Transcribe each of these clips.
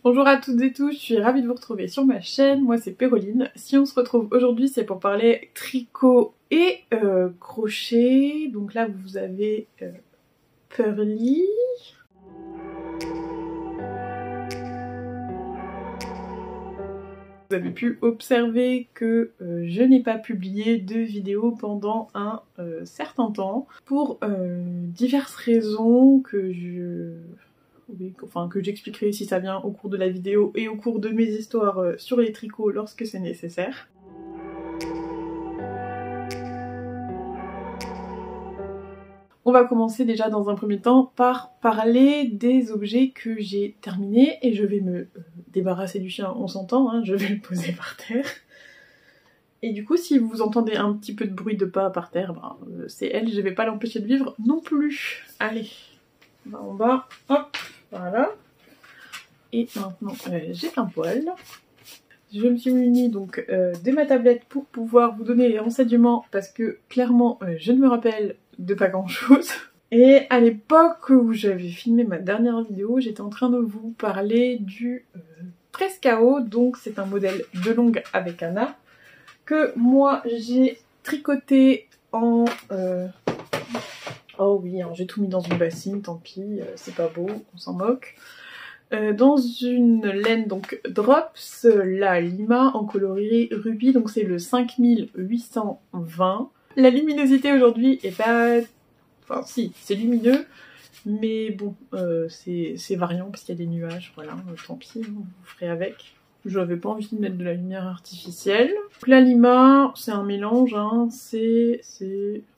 Bonjour à toutes et tous, je suis ravie de vous retrouver sur ma chaîne, moi c'est Péroline. Si on se retrouve aujourd'hui, c'est pour parler tricot et crochet. Donc là vous avez Pearly. Vous avez pu observer que je n'ai pas publié de vidéo pendant un certain temps pour diverses raisons que que j'expliquerai si ça vient au cours de la vidéo et au cours de mes histoires sur les tricots lorsque c'est nécessaire. On va commencer déjà dans un premier temps par parler des objets que j'ai terminés et je vais me débarrasser du chien, on s'entend, hein, je vais le poser par terre. Et du coup, si vous entendez un petit peu de bruit de pas par terre, ben, c'est elle, je vais pas l'empêcher de vivre non plus. Allez, on va en bas, hop, voilà. Et maintenant, j'ai un poil. Je me suis munie donc de ma tablette pour pouvoir vous donner les renseignements parce que clairement, je ne me rappelle de pas grand chose. Et à l'époque où j'avais filmé ma dernière vidéo, j'étais en train de vous parler du Trescao, donc c'est un modèle de longue avec Anna que moi j'ai tricoté en... Oh oui, hein, j'ai tout mis dans une bassine, tant pis, c'est pas beau, on s'en moque. Dans une laine donc Drops, la Lima en coloris rubis, donc c'est le 5820. La luminosité aujourd'hui est pas... Enfin si, c'est lumineux, mais bon, c'est variant parce qu'il y a des nuages, voilà, tant pis, vous ferez avec. Je n'avais pas envie de mettre de la lumière artificielle. Donc, la Lima, c'est un mélange, hein, c'est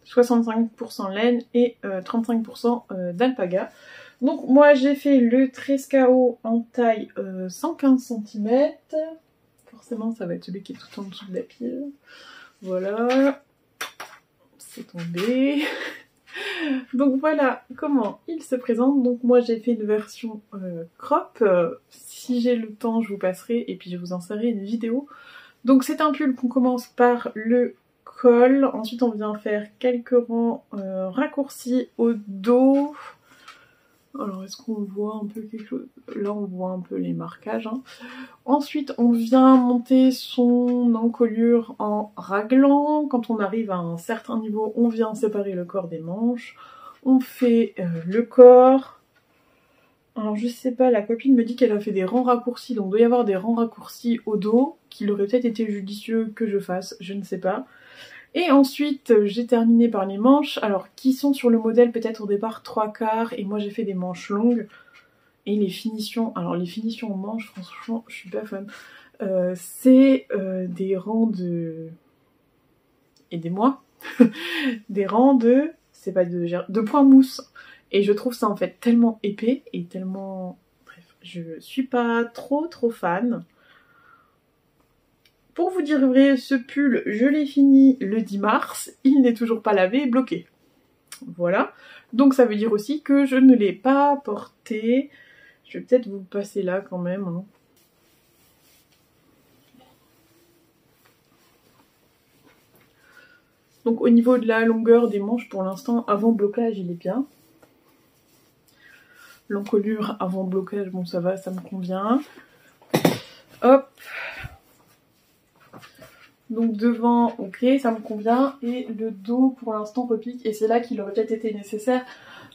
65% laine et 35% d'alpaga. Donc moi j'ai fait le Trescao en taille 115 cm. Forcément ça va être celui qui est tout en dessous de la pile. Voilà, c'est tombé. Donc voilà comment il se présente. Donc moi j'ai fait une version crop. Si j'ai le temps je vous passerai et puis je vous insérerai une vidéo. Donc c'est un pull qu'on commence par le col. Ensuite on vient faire quelques rangs raccourcis au dos. Alors est-ce qu'on voit un peu quelque chose? Là on voit un peu les marquages. Hein. Ensuite on vient monter son encolure en raglan. Quand on arrive à un certain niveau, on vient séparer le corps des manches. On fait le corps. Alors je sais pas, la copine me dit qu'elle a fait des rangs raccourcis, donc il doit y avoir des rangs raccourcis au dos, qu'il aurait peut-être été judicieux que je fasse, je ne sais pas. Et ensuite, j'ai terminé par les manches, alors qui sont sur le modèle peut-être au départ 3/4, et moi j'ai fait des manches longues. Et les finitions, alors les finitions en manches, franchement, je suis pas fan. C'est des rangs de... Aidez-moi. Des rangs de... C'est pas de points mousse. Et je trouve ça en fait tellement épais et tellement... Bref, je suis pas trop fan. Pour vous dire vrai, ce pull, je l'ai fini le 10 mars, il n'est toujours pas lavé et bloqué. Voilà. Donc ça veut dire aussi que je ne l'ai pas porté. Je vais peut-être vous le passer là quand même. Hein. Donc au niveau de la longueur des manches, pour l'instant, avant blocage, il est bien. L'encolure avant blocage, bon ça va, ça me convient. Hop. Donc devant, ok, ça me convient. Et le dos, pour l'instant, repique. Et c'est là qu'il aurait peut-être été nécessaire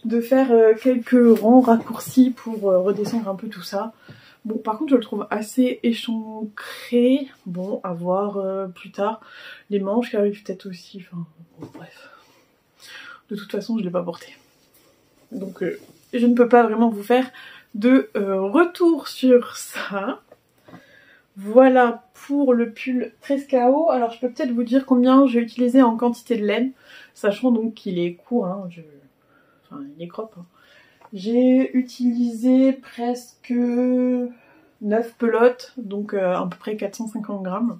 de faire quelques rangs raccourcis pour redescendre un peu tout ça. Bon, par contre, je le trouve assez échancré. Bon, à voir plus tard. Les manches qui arrivent peut-être aussi. Enfin, bon, bref. De toute façon, je ne l'ai pas porté. Donc, je ne peux pas vraiment vous faire de retour sur ça. Voilà pour le pull Trescao. Alors je peux peut-être vous dire combien j'ai utilisé en quantité de laine, sachant donc qu'il est court, hein, enfin il est crop. Hein. J'ai utilisé presque 9 pelotes, donc à peu près 450 grammes.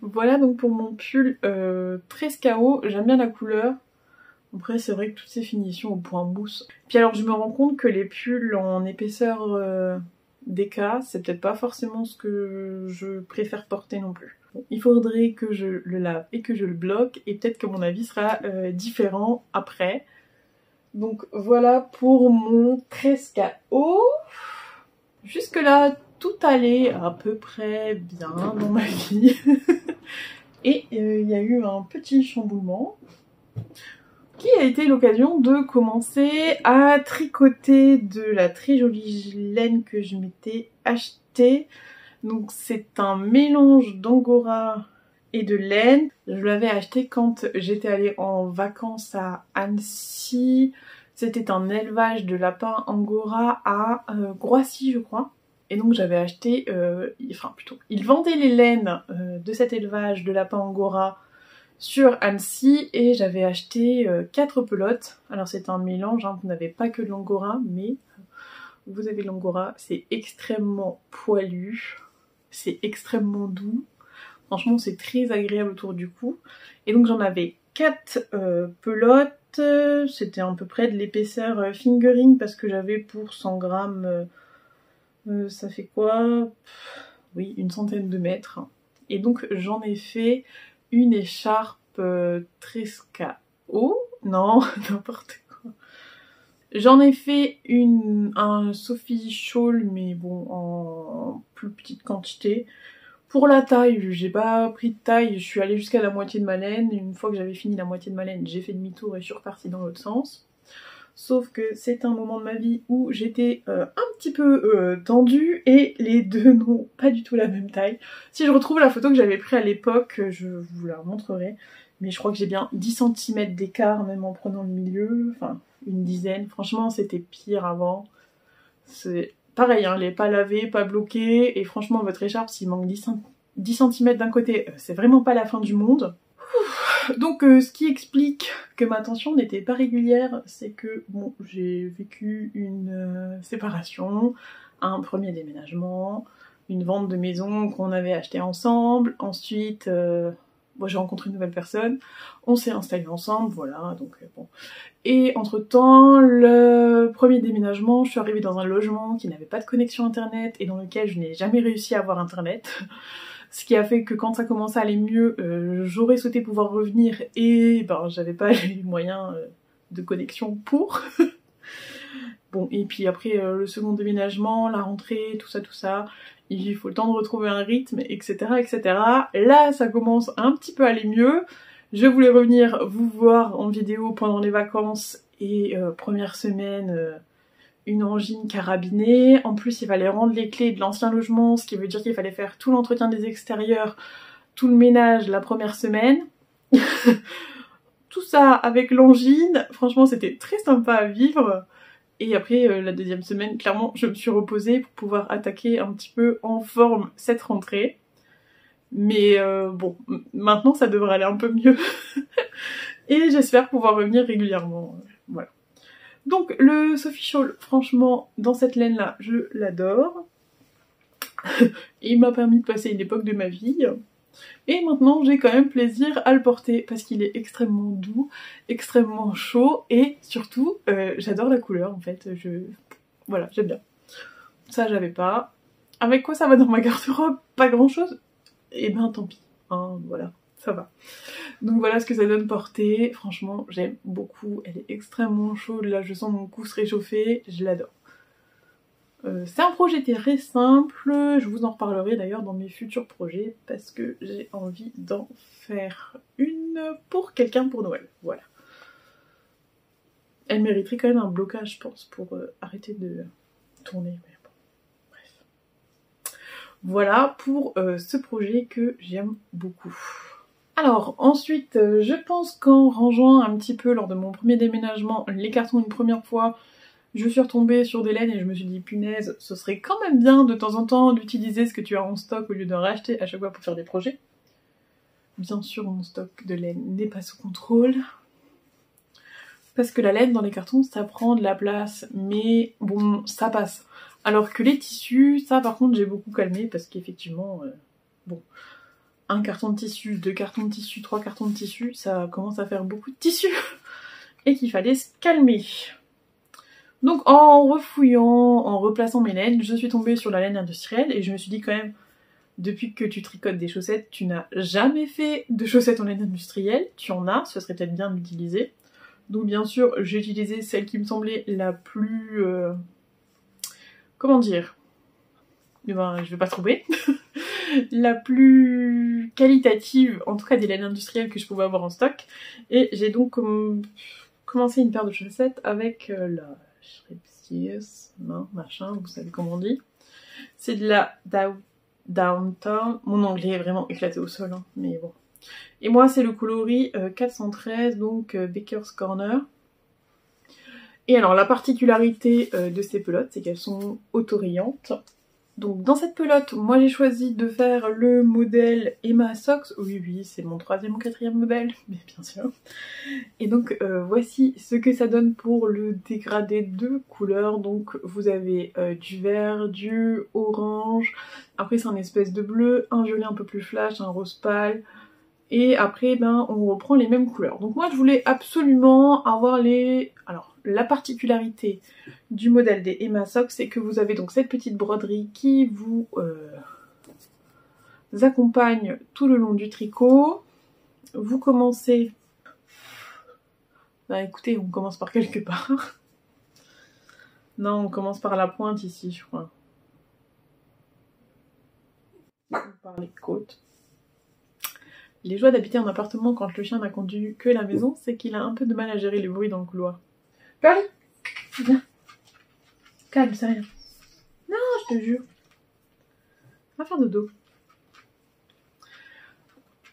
Voilà donc pour mon pull Trescao, j'aime bien la couleur. Après c'est vrai que toutes ces finitions au point mousse. Puis alors je me rends compte que les pulls en épaisseur... DK, c'est peut-être pas forcément ce que je préfère porter non plus. Bon, il faudrait que je le lave et que je le bloque et peut-être que mon avis sera différent après. Donc voilà pour mon Trescao. Jusque là, tout allait à peu près bien dans ma vie. Et il y a eu un petit chamboulement qui a été l'occasion de commencer à tricoter de la très jolie laine que je m'étais achetée. Donc c'est un mélange d'angora et de laine. Je l'avais acheté quand j'étais allée en vacances à Annecy. C'était un élevage de lapins angora à Groissy, je crois. Et donc j'avais acheté, ils vendaient les laines de cet élevage de lapins angora sur Annecy et j'avais acheté 4 pelotes. Alors c'est un mélange, hein, vous n'avez pas que de l'angora, mais vous avez de l'angora. C'est extrêmement poilu, c'est extrêmement doux. Franchement c'est très agréable autour du cou. Et donc j'en avais 4 pelotes, c'était à peu près de l'épaisseur fingering parce que j'avais pour 100 grammes, ça fait quoi? Oui, une centaine de mètres. Et donc j'en ai fait une écharpe Tresca-O, non, n'importe quoi. J'en ai fait un Sophie Shawl, mais bon, en plus petite quantité. Pour la taille, j'ai pas pris de taille, je suis allée jusqu'à la moitié de ma laine. Une fois que j'avais fini la moitié de ma laine, j'ai fait demi-tour et je suis repartie dans l'autre sens. Sauf que c'est un moment de ma vie où j'étais un petit peu tendue et les deux n'ont pas du tout la même taille. Si je retrouve la photo que j'avais prise à l'époque, je vous la montrerai. Mais je crois que j'ai bien 10 cm d'écart, même en prenant le milieu, enfin une dizaine. Franchement, c'était pire avant. C'est pareil, hein, elle n'est pas lavée, pas bloquée. Et franchement, votre écharpe, s'il manque 10 cm d'un côté, c'est vraiment pas la fin du monde. Donc ce qui explique que ma tension n'était pas régulière, c'est que bon, j'ai vécu une séparation, un premier déménagement, une vente de maison qu'on avait acheté ensemble, ensuite moi j'ai rencontré une nouvelle personne, on s'est installé ensemble, voilà, donc bon. Et entre temps, le premier déménagement, je suis arrivée dans un logement qui n'avait pas de connexion internet et dans lequel je n'ai jamais réussi à avoir internet. Ce qui a fait que quand ça commençait à aller mieux, j'aurais souhaité pouvoir revenir et ben j'avais pas les moyens de connexion pour. Bon, et puis après le second déménagement, la rentrée, tout ça, il faut le temps de retrouver un rythme, etc., etc. Là, ça commence un petit peu à aller mieux. Je voulais revenir vous voir en vidéo pendant les vacances et première semaine... une angine carabinée, en plus il fallait rendre les clés de l'ancien logement, ce qui veut dire qu'il fallait faire tout l'entretien des extérieurs, tout le ménage la première semaine. Tout ça avec l'angine, franchement c'était très sympa à vivre. Et après la deuxième semaine, clairement je me suis reposée pour pouvoir attaquer un petit peu en forme cette rentrée. Mais bon, maintenant ça devrait aller un peu mieux. Et j'espère pouvoir revenir régulièrement, voilà. Donc le Sophie Shawl, franchement, dans cette laine-là, je l'adore. Il m'a permis de passer une époque de ma vie. Et maintenant, j'ai quand même plaisir à le porter parce qu'il est extrêmement doux, extrêmement chaud et surtout, j'adore la couleur en fait. Voilà, j'aime bien. Ça, j'avais pas. Avec quoi ça va dans ma garde-robe? Pas grand-chose. Et ben tant pis, hein, voilà, ça va. Donc voilà ce que ça donne porter, franchement j'aime beaucoup, elle est extrêmement chaude, là je sens mon cou se réchauffer, je l'adore. C'est un projet très simple, je vous en reparlerai d'ailleurs dans mes futurs projets parce que j'ai envie d'en faire une pour quelqu'un pour Noël, voilà. Elle mériterait quand même un blocage je pense pour arrêter de tourner, mais bon, bref. Voilà pour ce projet que j'aime beaucoup. Alors ensuite, je pense qu'en rangeant un petit peu lors de mon premier déménagement les cartons une première fois, je suis retombée sur des laines et je me suis dit punaise, ce serait quand même bien de temps en temps d'utiliser ce que tu as en stock au lieu de racheter à chaque fois pour faire des projets. Bien sûr, mon stock de laine n'est pas sous contrôle. Parce que la laine dans les cartons, ça prend de la place, mais bon, ça passe. Alors que les tissus, ça par contre j'ai beaucoup calmé parce qu'effectivement, bon... un carton de tissu, 2 cartons de tissu, 3 cartons de tissu, ça commence à faire beaucoup de tissu et qu'il fallait se calmer. Donc en refouillant, en replaçant mes laines, je suis tombée sur la laine industrielle et je me suis dit quand même, depuis que tu tricotes des chaussettes, tu n'as jamais fait de chaussettes en laine industrielle, tu en as, ce serait peut-être bien d'utiliser. Donc bien sûr, j'ai utilisé celle qui me semblait la plus... comment dire ? ben, je vais pas trouver. La plus qualitative, en tout cas des laines industrielles que je pouvais avoir en stock. Et j'ai donc commencé une paire de chaussettes avec la Schreipsius, non, machin, vous savez comment on dit. C'est de la Downtown. Mon anglais est vraiment éclaté au sol, hein, mais bon. Et moi, c'est le coloris 413, donc Baker's Corner. Et alors, la particularité de ces pelotes, c'est qu'elles sont autorayantes. Donc, dans cette pelote, moi, j'ai choisi de faire le modèle Emma Socks. Oui, oui, c'est mon 3e ou 4e modèle, mais bien sûr. Et donc, voici ce que ça donne pour le dégradé de couleurs. Donc, vous avez du vert, du orange. Après, c'est un espèce de bleu, un violet un peu plus flash, un rose pâle. Et après, ben, on reprend les mêmes couleurs. Donc moi, je voulais absolument avoir les... Alors, la particularité du modèle des Emma Socks, c'est que vous avez donc cette petite broderie qui vous accompagne tout le long du tricot. Vous commencez... Bah écoutez, on commence par quelque part. Non, on commence par la pointe ici, je crois. Par les côtes. Les joies d'habiter en appartement quand le chien n'a conduit que la maison, c'est qu'il a un peu de mal à gérer les bruits dans le couloir. Charlie, viens. Calme, c'est rien. Non, je te jure. On va faire dodo.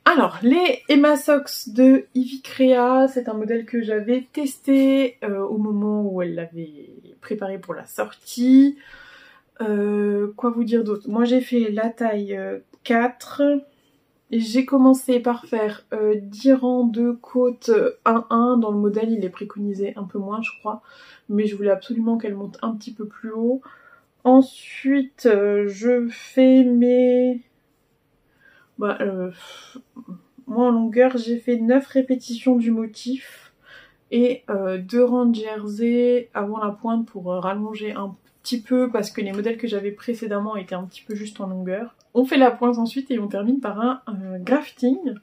Alors, les Emma Socks de Ivy Crea, c'est un modèle que j'avais testé au moment où elle l'avait préparé pour la sortie. Quoi vous dire d'autre? Moi, j'ai fait la taille 4. J'ai commencé par faire 10 rangs de côtes 1-1. Dans le modèle, il est préconisé un peu moins, je crois. Mais je voulais absolument qu'elle monte un petit peu plus haut. Ensuite, je fais mes... moi, en longueur, j'ai fait 9 répétitions du motif. Et 2 rangs de jersey avant la pointe pour rallonger un petit peu. Parce que les modèles que j'avais précédemment étaient un petit peu juste en longueur. On fait la pointe ensuite et on termine par un grafting.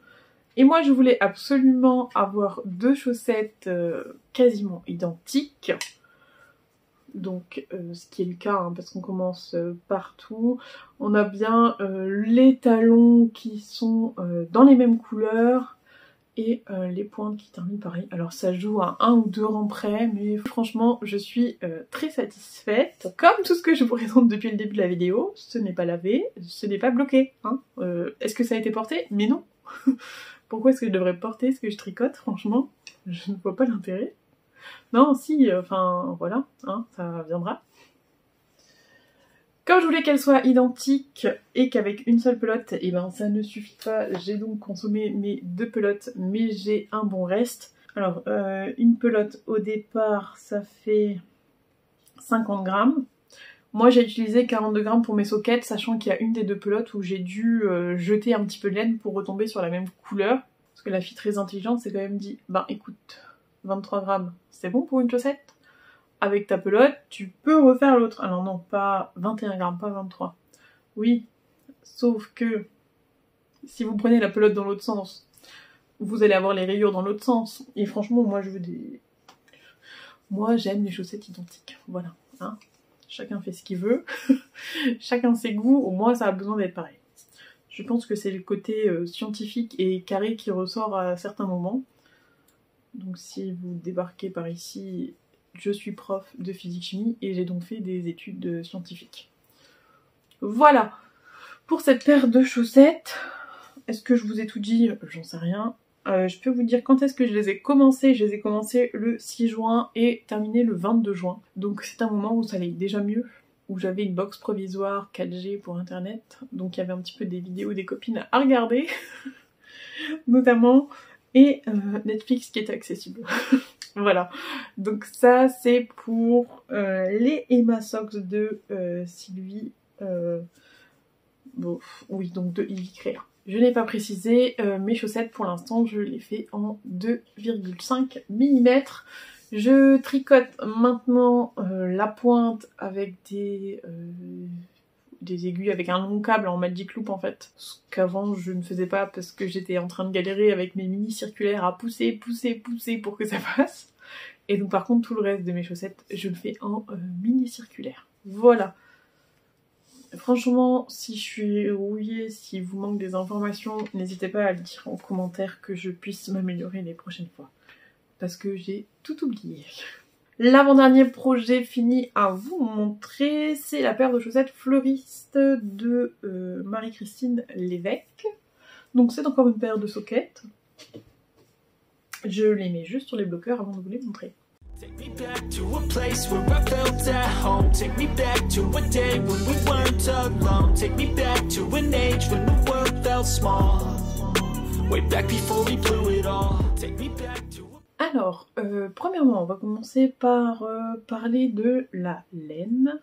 Et moi je voulais absolument avoir 2 chaussettes quasiment identiques. Donc ce qui est le cas hein, parce qu'on commence partout. On a bien les talons qui sont dans les mêmes couleurs. Et les pointes qui terminent pareil. Alors ça joue à 1 ou 2 rangs près, mais franchement je suis très satisfaite. Comme tout ce que je vous présente depuis le début de la vidéo, ce n'est pas lavé, ce n'est pas bloqué. Hein. Est-ce que ça a été porté? Mais non. Pourquoi est-ce que je devrais porter ce que je tricote? Franchement, je ne vois pas l'intérêt. Non, si, enfin voilà, hein, ça viendra. Comme je voulais qu'elle soit identique et qu'avec une seule pelote, et ben ça ne suffit pas. J'ai donc consommé mes 2 pelotes, mais j'ai un bon reste. Alors, une pelote au départ, ça fait 50 grammes. Moi, j'ai utilisé 42 grammes pour mes sockets, sachant qu'il y a une des 2 pelotes où j'ai dû jeter un petit peu de laine pour retomber sur la même couleur. Parce que la fille très intelligente s'est quand même dit, ben écoute, 23 grammes, c'est bon pour une chaussette? Avec ta pelote, tu peux refaire l'autre. Alors non, pas 21 grammes, pas 23. Oui, sauf que si vous prenez la pelote dans l'autre sens, vous allez avoir les rayures dans l'autre sens. Et franchement, moi je veux des... Moi j'aime les chaussettes identiques. Voilà, hein. Chacun fait ce qu'il veut. Chacun ses goûts, au moins ça a besoin d'être pareil. Je pense que c'est le côté scientifique et carré qui ressort à certains moments. Donc si vous débarquez par ici... Je suis prof de physique-chimie et j'ai donc fait des études scientifiques. Voilà pour cette paire de chaussettes. Est-ce que je vous ai tout dit? J'en sais rien. Je peux vous dire quand est-ce que je les ai commencées. Je les ai commencées le 6 juin et terminées le 22 juin. Donc c'est un moment où ça allait déjà mieux. Où j'avais une box provisoire 4G pour internet. Donc il y avait un petit peu des vidéos des copines à regarder. Notamment. Et Netflix qui était accessible. Voilà, donc ça c'est pour les Emma Socks de Sylvie, bon, oui, donc de Ivy Crea. Je n'ai pas précisé, mes chaussettes pour l'instant je les fais en 2,5 mm. Je tricote maintenant la pointe avec des aiguilles avec un long câble en Magic Loop en fait. Ce qu'avant je ne faisais pas parce que j'étais en train de galérer avec mes mini circulaires à pousser pour que ça passe. Et donc par contre tout le reste de mes chaussettes je le fais en mini circulaire. Voilà. Franchement, si je suis rouillée, si vous manque des informations, n'hésitez pas à le dire en commentaire que je puisse m'améliorer les prochaines fois. Parce que j'ai tout oublié. L'avant-dernier projet fini à vous montrer, c'est la paire de chaussettes fleuristes de Marie-Christine Lévesque. Donc c'est encore une paire de sockets. Je les mets juste sur les bloqueurs avant de vous les montrer. Take me back to a place where I felt at home. Take me back to a day when we weren't alone. Take me back to an age when the world felt small. Way back before we blew it all. Take me back to... Alors, premièrement, on va commencer par parler de la laine.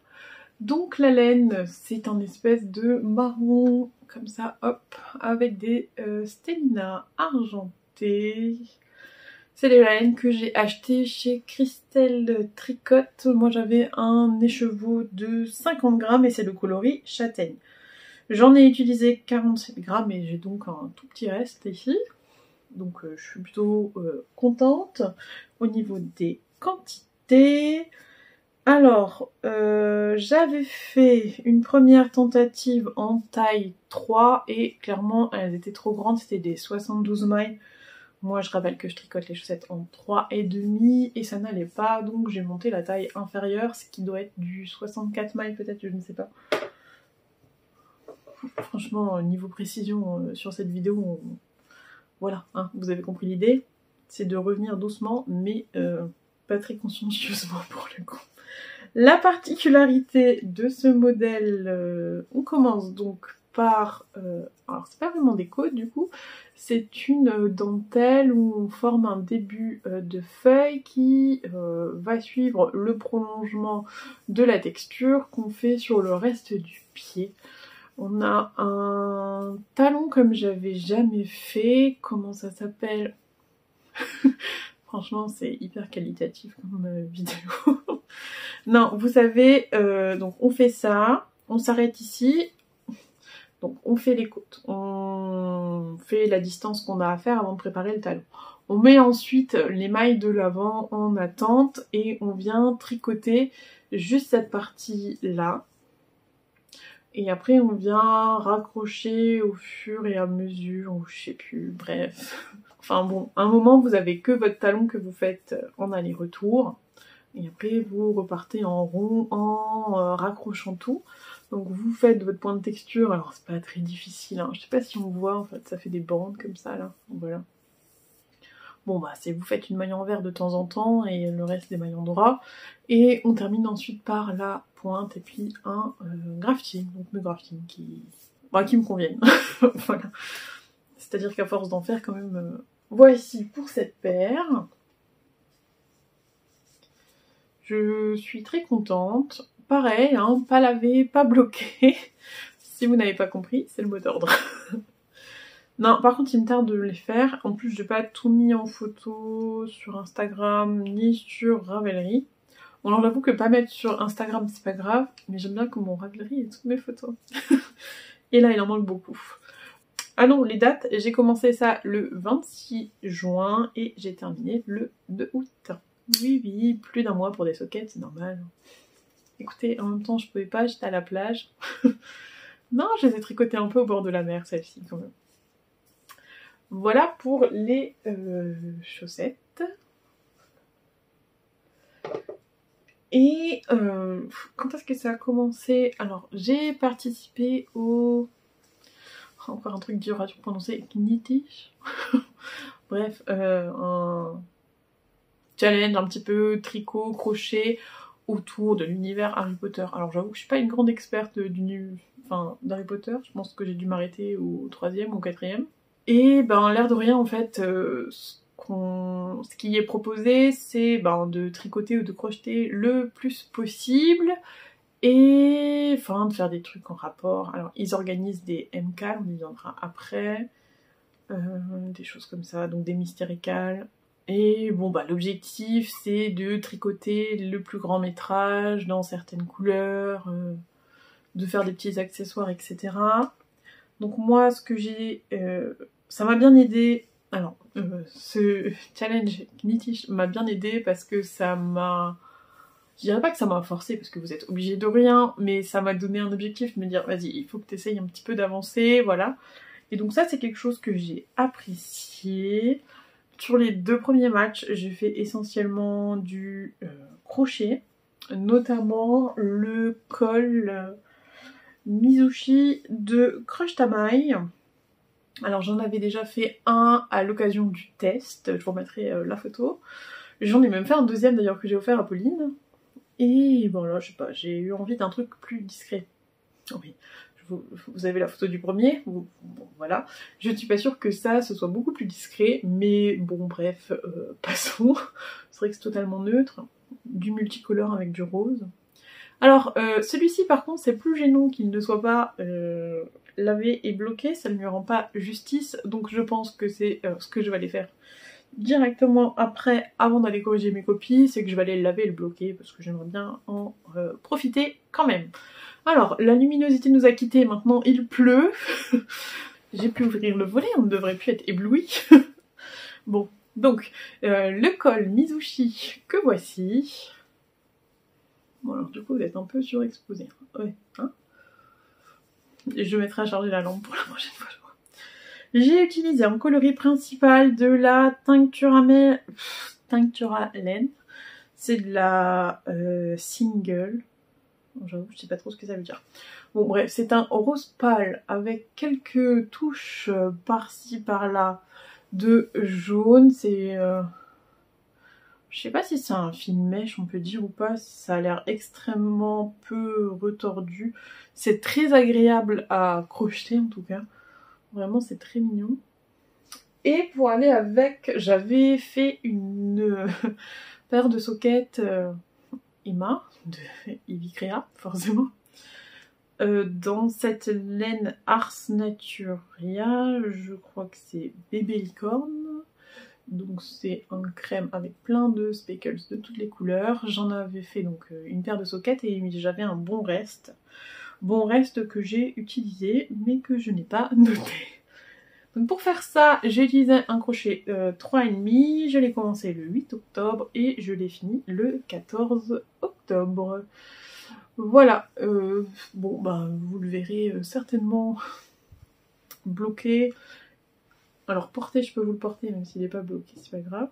Donc la laine, c'est un espèce de marron, comme ça, hop, avec des stellinas argentées. C'est la laine que j'ai acheté chez Christelle Tricotte. Moi j'avais un écheveau de 50 grammes et c'est le coloris châtaigne. J'en ai utilisé 47 grammes et j'ai donc un tout petit reste ici. Donc je suis plutôt contente au niveau des quantités. Alors, j'avais fait une première tentative en taille 3 et clairement elles étaient trop grandes, c'était des 72 mailles. Moi je rappelle que je tricote les chaussettes en 3,5 et ça n'allait pas, donc j'ai monté la taille inférieure, ce qui doit être du 64 mailles peut-être, je ne sais pas. Franchement, niveau précision sur cette vidéo, voilà, hein, vous avez compris l'idée. C'est de revenir doucement, mais pas très consciencieusement pour le coup. La particularité de ce modèle, on commence donc par... alors c'est pas vraiment des côtes du coup, c'est une dentelle où on forme un début de feuille qui va suivre le prolongement de la texture qu'on fait sur le reste du pied. On a un talon comme j'avais jamais fait, comment ça s'appelle? Franchement c'est hyper qualitatif comme vidéo. Non, vous savez, donc on fait ça, on s'arrête ici, donc on fait les côtes, on fait la distance qu'on a à faire avant de préparer le talon. On met ensuite les mailles de l'avant en attente et on vient tricoter juste cette partie-là. Et après on vient raccrocher au fur et à mesure, ou je sais plus, bref. Enfin bon, à un moment vous avez que votre talon que vous faites en aller-retour. Et après vous repartez en rond en raccrochant tout. Donc vous faites votre point de texture, alors c'est pas très difficile, hein. Je sais pas si on voit, en fait ça fait des bandes comme ça là, voilà. Bon bah c'est vous faites une maille envers de temps en temps et le reste des mailles endroits. Et on termine ensuite par la pointe et puis un grafting, donc mes graftings qui me conviennent. Voilà. C'est-à-dire qu'à force d'en faire quand même... Voici pour cette paire. Je suis très contente. Pareil, hein, pas lavé, pas bloqué. Si vous n'avez pas compris, c'est le mot d'ordre. Non, par contre, il me tarde de les faire. En plus, j'ai pas tout mis en photo sur Instagram ni sur Ravelry. Bon, alors j'avoue que pas mettre sur Instagram, c'est pas grave, mais j'aime bien que mon Ravelry ait toutes mes photos. Et là, il en manque beaucoup. Ah non, les dates, j'ai commencé ça le 26 juin et j'ai terminé le 2 août. Oui, plus d'un mois pour des sockets, c'est normal. Écoutez, en même temps, je pouvais pas, j'étais à la plage. Non, je les ai tricotées un peu au bord de la mer, celle-ci, quand même. Voilà pour les chaussettes. Et quand est-ce que ça a commencé? Alors, j'ai participé au... Encore un truc dur à prononcer, Knitish. Bref, un challenge un petit peu tricot, crochet autour de l'univers Harry Potter. Alors j'avoue que je suis pas une grande experte d'Harry Potter, je pense que j'ai dû m'arrêter au 3e ou 4e. Et ben l'air de rien en fait, ce qui est proposé c'est de tricoter ou de crocheter le plus possible et enfin de faire des trucs en rapport. Alors ils organisent des MCAL, on y viendra après, des choses comme ça, donc des mystéricales. Et bon l'objectif c'est de tricoter le plus grand métrage dans certaines couleurs, de faire des petits accessoires, etc. Donc moi ce que j'ai... ça m'a bien aidé. Alors, ce challenge Knitish m'a bien aidé parce que ça m'a dirais pas que ça m'a forcé parce que vous êtes obligé de rien, mais ça m'a donné un objectif, de me dire vas-y, il faut que tu essayes un petit peu d'avancer, voilà. Et donc ça c'est quelque chose que j'ai apprécié. Sur les 2 premiers matchs, j'ai fait essentiellement du crochet, notamment le col Mizushi de Crush Tamai. Alors j'en avais déjà fait un à l'occasion du test, je vous remettrai la photo. J'en ai même fait un deuxième d'ailleurs que j'ai offert à Pauline. Et voilà, je sais pas, j'ai eu envie d'un truc plus discret. Oui, vous avez la photo du premier, bon voilà. Je ne suis pas sûre que ça, ce soit beaucoup plus discret, mais bon bref, passons. C'est vrai que c'est totalement neutre, du multicolore avec du rose. Alors, celui-ci par contre, c'est plus gênant qu'il ne soit pas lavé et bloqué, ça ne lui rend pas justice, donc je pense que c'est ce que je vais aller faire directement après, avant d'aller corriger mes copies, c'est que je vais aller le laver et le bloquer, parce que j'aimerais bien en profiter quand même. Alors, la luminosité nous a quittés, maintenant il pleut. J'ai pu ouvrir le volet, on ne devrait plus être ébloui. Bon, donc, le col Mizushi que voici. Bon alors du coup vous êtes un peu surexposé. Ouais, hein. Je mettrai à charger la lampe pour la prochaine fois. J'ai utilisé en coloris principal de la Tinctura Laine. C'est de la single. J'avoue, je sais pas trop ce que ça veut dire. Bon bref, c'est un rose pâle avec quelques touches par-ci par-là de jaune. C'est... je sais pas si c'est un fil mèche, on peut dire ou pas, ça a l'air extrêmement peu retordu. C'est très agréable à crocheter en tout cas. Vraiment, c'est très mignon. Et pour aller avec, j'avais fait une paire de sockets Emma, de Ivy Crea, forcément. Dans cette laine Ars Naturia, je crois que c'est Bébé Licorne. Donc c'est un crème avec plein de speckles de toutes les couleurs. J'en avais fait donc une paire de sockets et j'avais un bon reste. Bon reste que j'ai utilisé mais que je n'ai pas noté. Donc pour faire ça, j'ai utilisé un crochet 3,5. Je l'ai commencé le 8 octobre et je l'ai fini le 14 octobre. Voilà. Bon bah vous le verrez certainement bloqué. Alors porter, je peux vous le porter même s'il n'est pas bloqué, c'est pas grave.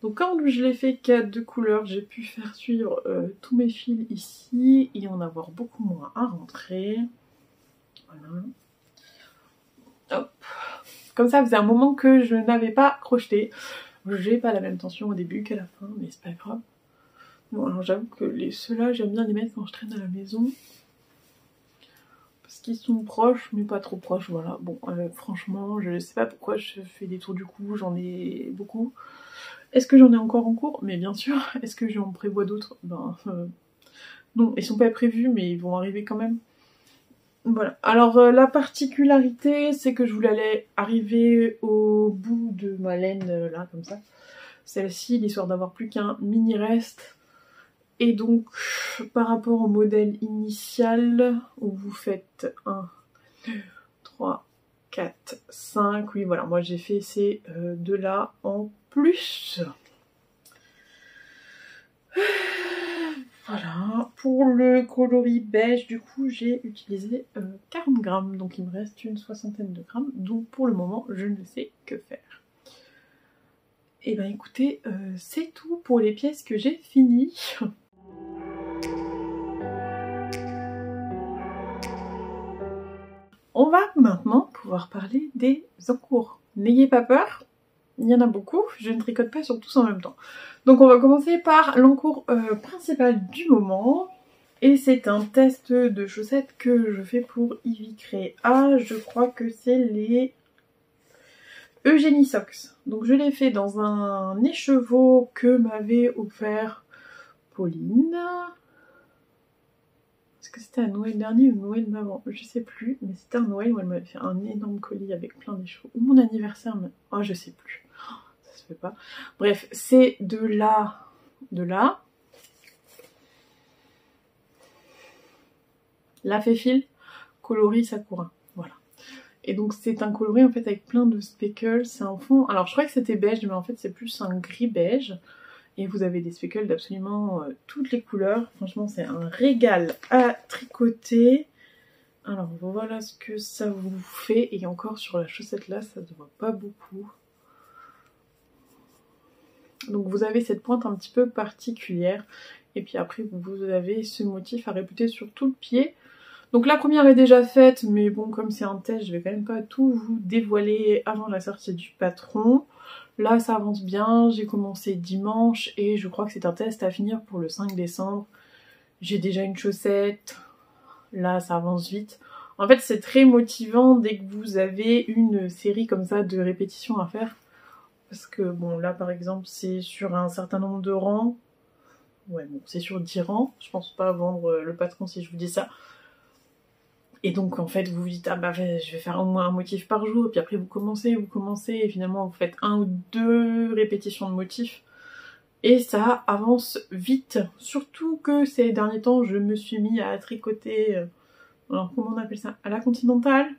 Donc quand je l'ai fait qu'à 2 couleurs, j'ai pu faire suivre tous mes fils ici et en avoir beaucoup moins à rentrer. Voilà. Hop. Comme ça, faisait un moment que je n'avais pas crocheté. J'ai pas la même tension au début qu'à la fin, mais c'est pas grave. Bon alors j'avoue que ceux-là, j'aime bien les mettre quand je traîne à la maison. Parce qu'ils sont proches, mais pas trop proches, voilà. Bon, franchement, je sais pas pourquoi je fais des tours du cou, j'en ai beaucoup. Est-ce que j'en ai encore en cours? Mais bien sûr. Est-ce que j'en prévois d'autres? Ben, non, ils sont pas prévus, mais ils vont arriver quand même. Voilà. Alors, la particularité, c'est que je voulais aller arriver au bout de ma laine, là, comme ça. Celle-ci, l'histoire d'avoir plus qu'un mini reste. Et donc, par rapport au modèle initial, où vous faites 1, 2, 3, 4, 5, oui voilà, moi j'ai fait ces deux-là en plus. Voilà, pour le coloris beige, du coup, j'ai utilisé 40 grammes, donc il me reste une soixantaine de grammes, donc pour le moment, je ne sais que faire. Et ben écoutez, c'est tout pour les pièces que j'ai finies. On va maintenant pouvoir parler des encours. N'ayez pas peur, il y en a beaucoup, je ne tricote pas sur tous en même temps. Donc on va commencer par l'encours principal du moment. Et c'est un test de chaussettes que je fais pour Ivy Crea. Je crois que c'est les Eugénie Socks. Donc je l'ai fait dans un écheveau que m'avait offert Pauline. Est-ce que c'était à Noël dernier ou Noël d'avant? Je sais plus, mais c'était un Noël où elle m'avait fait un énorme colis avec plein d'écheveaux. Ou mon anniversaire, mais... oh, je sais plus. Oh, ça se fait pas. Bref, c'est de là, La Féfil, coloris Sakura. Voilà. Et donc c'est un coloris en fait avec plein de speckles. C'est un fond... alors je croyais que c'était beige, mais en fait c'est plus un gris beige. Et vous avez des speckles d'absolument toutes les couleurs. Franchement, c'est un régal à tricoter. Alors voilà ce que ça vous fait. Et encore sur la chaussette là, ça ne se voit pas beaucoup. Donc vous avez cette pointe un petit peu particulière. Et puis après vous avez ce motif à répéter sur tout le pied. Donc la première est déjà faite, mais bon, comme c'est un test, je vais quand même pas tout vous dévoiler avant la sortie du patron. Là ça avance bien, j'ai commencé dimanche et je crois que c'est un test à finir pour le 5 décembre. J'ai déjà une chaussette, là ça avance vite. En fait c'est très motivant dès que vous avez une série comme ça de répétitions à faire. Parce que bon là par exemple c'est sur un certain nombre de rangs. Ouais bon c'est sur 10 rangs, je pense pas vendre le patron si je vous dis ça. Et donc en fait vous vous dites ah bah je vais faire au moins un motif par jour, et puis après vous commencez et finalement vous faites 1 ou 2 répétitions de motifs. Et ça avance vite, surtout que ces derniers temps je me suis mis à tricoter, alors comment on appelle ça, à la continentale.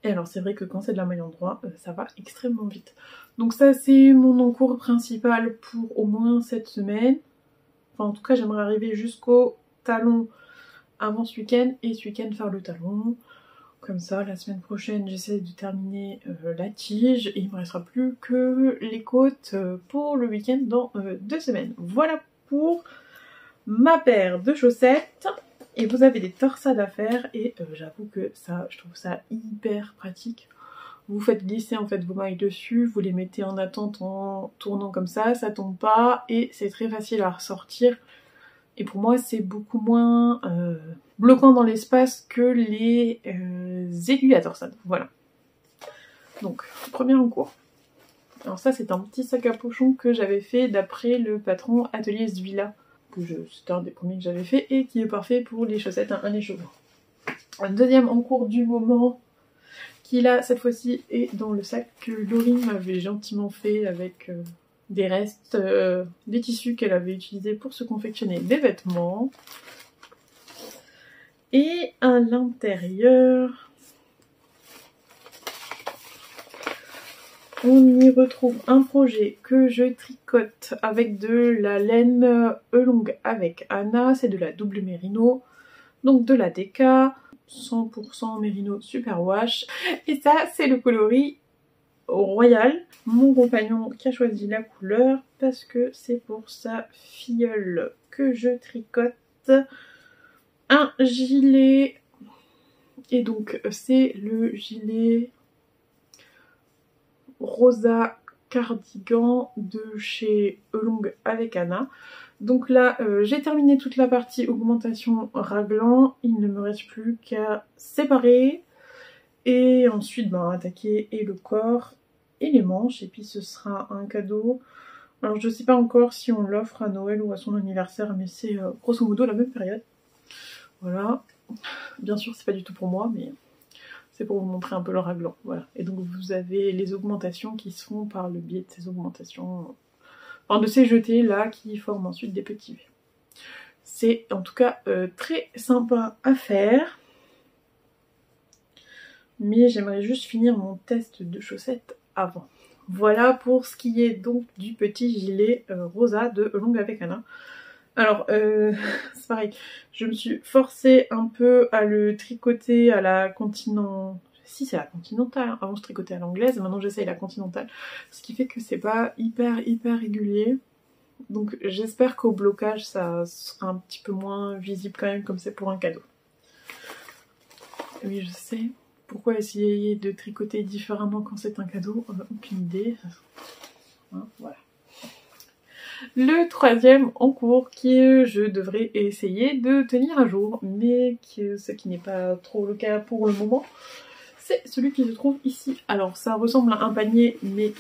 Et alors c'est vrai que quand c'est de la maille en droit, ça va extrêmement vite. Donc ça c'est mon encours principal pour au moins cette semaine. Enfin en tout cas j'aimerais arriver jusqu'au talon avant ce week-end et ce week-end faire le talon. Comme ça la semaine prochaine j'essaie de terminer la tige et il me restera plus que les côtes pour le week-end dans 2 semaines. Voilà pour ma paire de chaussettes. Et vous avez des torsades à faire et j'avoue que ça, je trouve ça hyper pratique. Vous faites glisser en fait vos mailles dessus, vous les mettez en attente en tournant comme ça tombe pas et c'est très facile à ressortir. Et pour moi c'est beaucoup moins bloquant dans l'espace que les aiguilles à torsade. Voilà. Donc, premier en cours. Alors ça c'est un petit sac à pochon que j'avais fait d'après le patron Atelier Svila. C'était un des premiers que j'avais fait et qui est parfait pour les chaussettes un écheveau. Un deuxième en cours du moment qui là cette fois-ci est dans le sac que Laurie m'avait gentiment fait avec des restes, des tissus qu'elle avait utilisés pour se confectionner des vêtements. Et à l'intérieur, on y retrouve un projet que je tricote avec de la laine longue avec Anna, c'est de la double mérino, donc de la DK, 100% mérino superwash, et ça c'est le coloris royal. Mon compagnon qui a choisi la couleur parce que c'est pour sa filleule que je tricote un gilet, et donc c'est le gilet Rosa cardigan de chez Elong avec Anna. Donc là j'ai terminé toute la partie augmentation raglan, il ne me reste plus qu'à séparer et ensuite attaquer et le corps et les manches, et puis ce sera un cadeau. Alors je sais pas encore si on l'offre à Noël ou à son anniversaire, mais c'est grosso modo la même période. Voilà, bien sûr c'est pas du tout pour moi, mais c'est pour vous montrer un peu le raglan, voilà. Et donc vous avez les augmentations qui se font par le biais de ces augmentations, enfin de ces jetés là qui forment ensuite des petits V. C'est en tout cas très sympa à faire. Mais j'aimerais juste finir mon test de chaussettes avant. Voilà pour ce qui est donc du petit gilet rosa de Elong avec Anna. Alors c'est pareil, je me suis forcée un peu à le tricoter à la continentale. Si c'est la continentale, hein. Avant je tricotais à l'anglaise, maintenant j'essaye la continentale. Ce qui fait que c'est pas hyper régulier. Donc j'espère qu'au blocage ça sera un petit peu moins visible quand même, comme c'est pour un cadeau. Oui je sais. Pourquoi essayer de tricoter différemment quand c'est un cadeau? Aucune idée. Hein, voilà. Le troisième en cours que je devrais essayer de tenir à jour, mais ce qui n'est pas trop le cas pour le moment, c'est celui qui se trouve ici. Alors ça ressemble à un panier, mais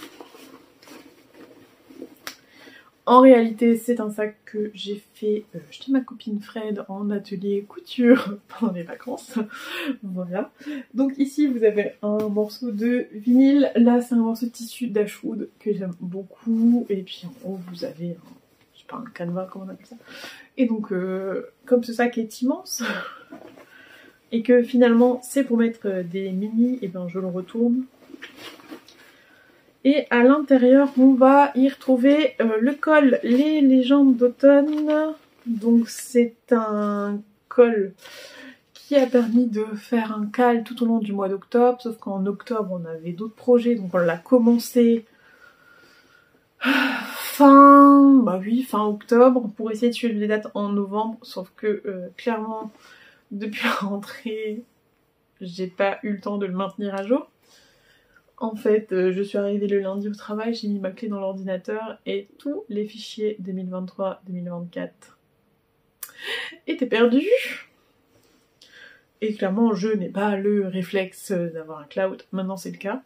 en réalité c'est un sac que j'ai fait chez ma copine Fred en atelier couture pendant les vacances. Voilà. Donc ici vous avez un morceau de vinyle, là c'est un morceau de tissu d'Ashwood que j'aime beaucoup, et puis en haut vous avez je sais pas, un canevas, comment on appelle ça. Et donc comme ce sac est immense et que finalement c'est pour mettre des mini, et ben je le retourne. Et à l'intérieur, on va y retrouver le col Les Légendes d'automne. Donc c'est un col qui a permis de faire un cal tout au long du mois d'octobre. Sauf qu'en octobre, on avait d'autres projets. Donc on l'a commencé fin octobre pour essayer de suivre les dates en novembre. Sauf que clairement, depuis la rentrée, j'ai pas eu le temps de le maintenir à jour. En fait, je suis arrivée le lundi au travail, j'ai mis ma clé dans l'ordinateur et tous les fichiers 2023-2024 étaient perdus. Et clairement, je n'ai pas le réflexe d'avoir un cloud. Maintenant, c'est le cas.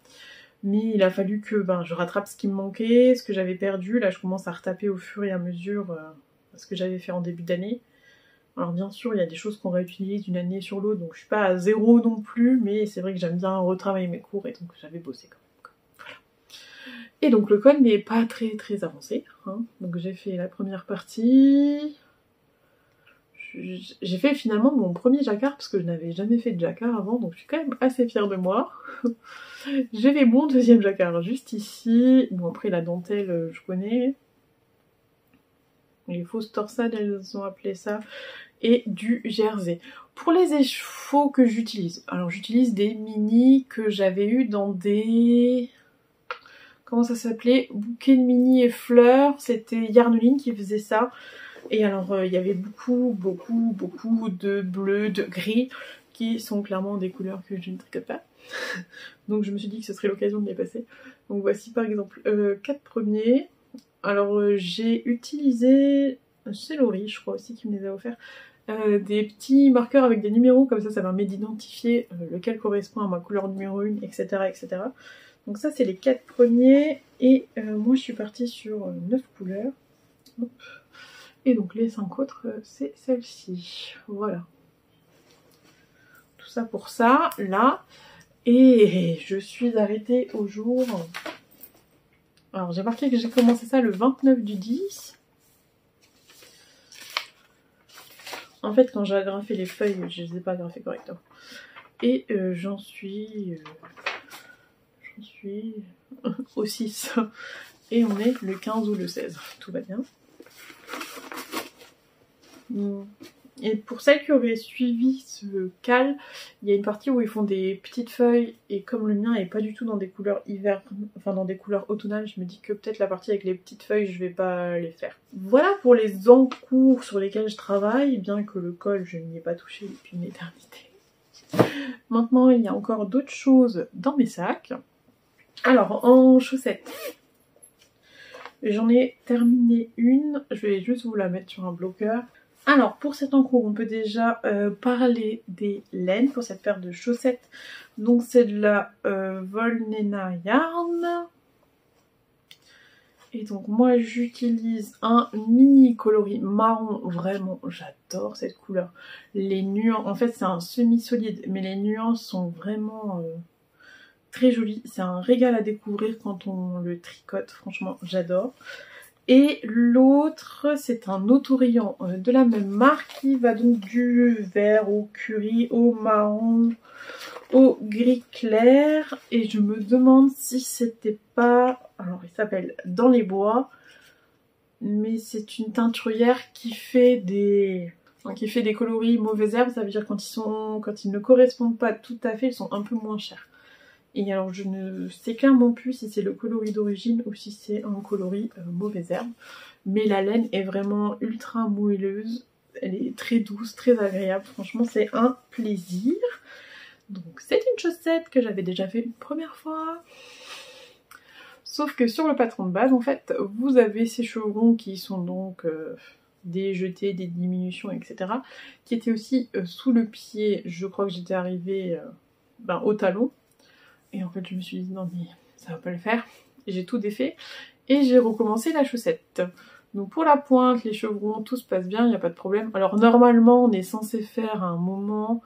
Mais il a fallu que je rattrape ce qui me manquait, ce que j'avais perdu. Là, je commence à retaper au fur et à mesure ce que j'avais fait en début d'année. Alors bien sûr, il y a des choses qu'on réutilise d'une année sur l'autre, donc je suis pas à zéro non plus, mais c'est vrai que j'aime bien retravailler mes cours et donc j'avais bossé quand même. Voilà. Et donc le col n'est pas très avancé. Hein. Donc j'ai fait la première partie. J'ai fait finalement mon premier jacquard parce que je n'avais jamais fait de jacquard avant, donc je suis quand même assez fière de moi. J'ai fait mon deuxième jacquard juste ici. Bon après la dentelle je connais. Les fausses torsades, elles ont appelé ça. Et du jersey. Pour les échevaux que j'utilise, alors j'utilise des mini que j'avais eu dans des... Comment ça s'appelait? Bouquet de mini et fleurs. C'était Yarneline qui faisait ça. Et alors il y avait beaucoup de bleu, de gris, qui sont clairement des couleurs que je ne tricote pas. Donc je me suis dit que ce serait l'occasion de les passer. Donc voici par exemple 4 premiers. Alors j'ai utilisé, c'est Laurie je crois aussi qui me les a offerts, des petits marqueurs avec des numéros, comme ça permet d'identifier lequel correspond à ma couleur numéro 1, etc. etc. Donc ça c'est les 4 premiers, et moi je suis partie sur 9 couleurs. Hop. Et donc les 5 autres c'est celle-ci, voilà. Tout ça pour ça, là, et je suis arrêtée au jour... Alors j'ai marqué que j'ai commencé ça le 29 du 10. En fait quand j'ai agrafé les feuilles, je les ai pas agrafées correctement. Et j'en suis au 6. Et on est le 15 ou le 16. Tout va bien. Et pour celles qui auraient suivi ce cal, il y a une partie où ils font des petites feuilles, et comme le mien est pas du tout dans des couleurs hiver, enfin dans des couleurs automnales, je me dis que peut-être la partie avec les petites feuilles je vais pas les faire. Voilà pour les encours sur lesquels je travaille, bien que le col je n'y ai pas touché depuis une éternité. Maintenant il y a encore d'autres choses dans mes sacs. Alors en chaussettes, j'en ai terminé une, je vais juste vous la mettre sur un bloqueur. Alors pour cet encours on peut déjà parler des laines pour cette paire de chaussettes. Donc c'est de la Volnena Yarn. Et donc moi j'utilise un mini coloris marron, vraiment j'adore cette couleur. Les nuances, en fait c'est un semi-solide mais les nuances sont vraiment très jolies. C'est un régal à découvrir quand on le tricote, franchement j'adore. Et l'autre, c'est un autorayant de la même marque qui va donc du vert au curry, au marron, au gris clair. Et je me demande si c'était pas... Alors il s'appelle Dans les bois, mais c'est une teinturière qui fait des coloris mauvaises herbes. Ça veut dire quand ils ne correspondent pas tout à fait, ils sont un peu moins chers. Et alors je ne sais clairement plus si c'est le coloris d'origine ou si c'est un coloris mauvaise herbe. Mais la laine est vraiment ultra moelleuse. Elle est très douce, très agréable. Franchement c'est un plaisir. Donc c'est une chaussette que j'avais déjà fait une première fois. Sauf que sur le patron de base en fait vous avez ces chevrons qui sont donc des jetés, des diminutions etc. Qui étaient aussi sous le pied. Je crois que j'étais arrivée au talon. Et en fait je me suis dit non mais ça va pas le faire. J'ai tout défait et j'ai recommencé la chaussette. Donc pour la pointe, les chevrons, tout se passe bien, il n'y a pas de problème. Alors normalement on est censé faire à un moment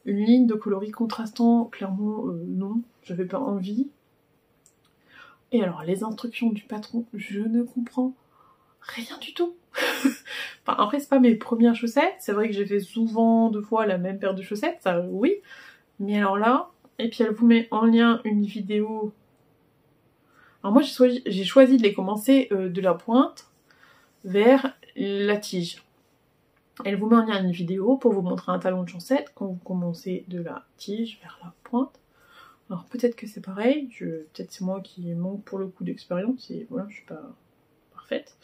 une ligne de coloris contrastant. Clairement non, j'avais pas envie. Et alors les instructions du patron, je ne comprends rien du tout. Enfin après c'est pas mes premières chaussettes, c'est vrai que j'ai fait souvent 2 fois la même paire de chaussettes, ça oui. Mais alors là... Et puis elle vous met en lien une vidéo Alors moi j'ai choisi de les commencer de la pointe vers la tige. Elle vous met en lien une vidéo pour vous montrer un talon de chausette quand vous commencez de la tige vers la pointe. Alors peut-être que c'est pareil, peut-être c'est moi qui manque pour le coup d'expérience et voilà, je suis pas parfaite.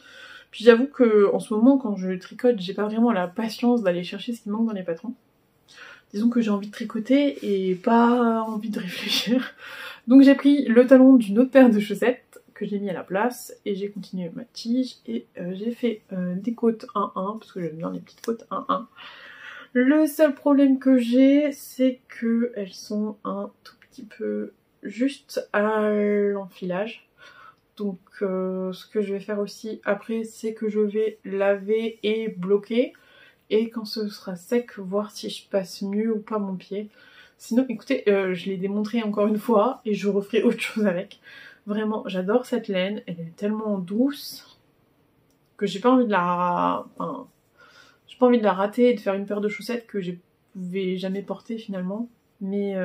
Puis j'avoue que en ce moment quand je tricote, j'ai pas vraiment la patience d'aller chercher ce qui manque dans les patrons. Disons que j'ai envie de tricoter et pas envie de réfléchir. Donc j'ai pris le talon d'une autre paire de chaussettes que j'ai mis à la place et j'ai continué ma tige et j'ai fait des côtes 1-1 parce que j'aime bien les petites côtes 1-1. Le seul problème que j'ai, c'est que elles sont un tout petit peu juste à l'enfilage. Donc ce que je vais faire aussi après, c'est que je vais laver et bloquer. Et quand ce sera sec, voir si je passe mieux ou pas mon pied. Sinon, écoutez, je l'ai démontré encore une fois et je referai autre chose avec. Vraiment, j'adore cette laine. Elle est tellement douce que j'ai pas envie de j'ai pas envie de la rater et de faire une paire de chaussettes que je vais jamais porter finalement. Mais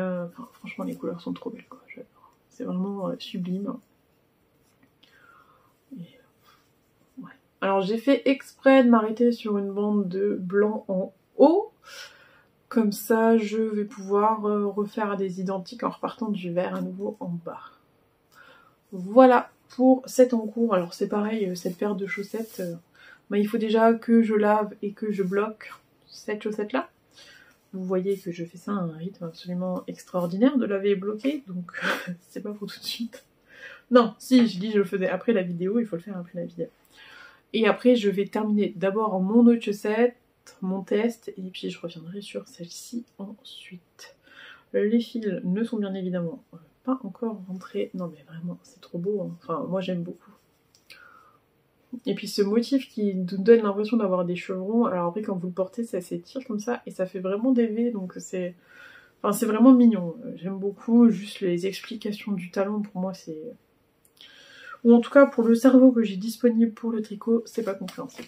franchement, les couleurs sont trop belles, quoi. J'adore. C'est vraiment sublime. Ouais. Alors j'ai fait exprès de m'arrêter sur une bande de blanc en haut. Comme ça, je vais pouvoir refaire des identiques en repartant du vert à nouveau en bas. Voilà pour cet encours. Alors c'est pareil, cette paire de chaussettes, il faut déjà que je lave et que je bloque cette chaussette-là. Vous voyez que je fais ça à un rythme absolument extraordinaire de laver et bloquer, donc c'est pas pour tout de suite. Non, si, je dis je le faisais après la vidéo, il faut le faire après la vidéo. Et après, je vais terminer d'abord mon autre chaussette, mon test, et puis je reviendrai sur celle-ci ensuite. Les fils ne sont bien évidemment pas encore rentrés. Non mais vraiment, c'est trop beau, hein. Enfin, moi j'aime beaucoup. Et puis ce motif qui nous donne l'impression d'avoir des chevrons, alors après quand vous le portez, ça s'étire comme ça, et ça fait vraiment des V, donc c'est vraiment mignon. J'aime beaucoup, juste les explications du talon, pour moi c'est... Ou en tout cas, pour le cerveau que j'ai disponible pour le tricot, c'est pas compréhensible.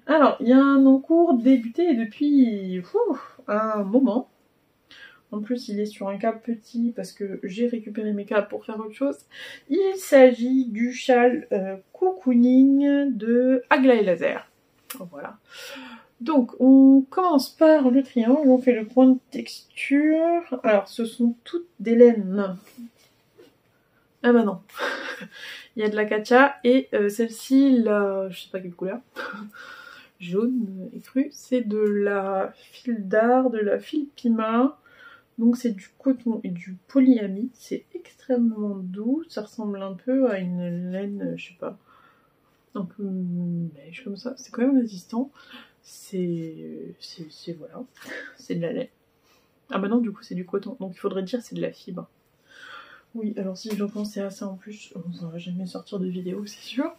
Alors, il y a un encours débuté depuis un moment. En plus, il est sur un câble petit parce que j'ai récupéré mes câbles pour faire autre chose. Il s'agit du châle cocooning de Aglaé Laser. Voilà. Donc, on commence par le triangle. On fait le point de texture. Alors, ce sont toutes des laines. Ah bah non. Il y a de la Katia et celle-ci, la... je sais pas quelle couleur. Jaune écru, c'est de la fil d'art, de la fil Pima. Donc c'est du coton et du polyamide. C'est extrêmement doux. Ça ressemble un peu à une laine, je sais pas, un peu beige comme ça. C'est quand même résistant. C'est voilà. C'est de la laine. Ah bah non, du coup c'est du coton. Donc il faudrait dire c'est de la fibre. Oui, alors si je pensais à ça en plus, on va jamais sortir de vidéo, c'est sûr.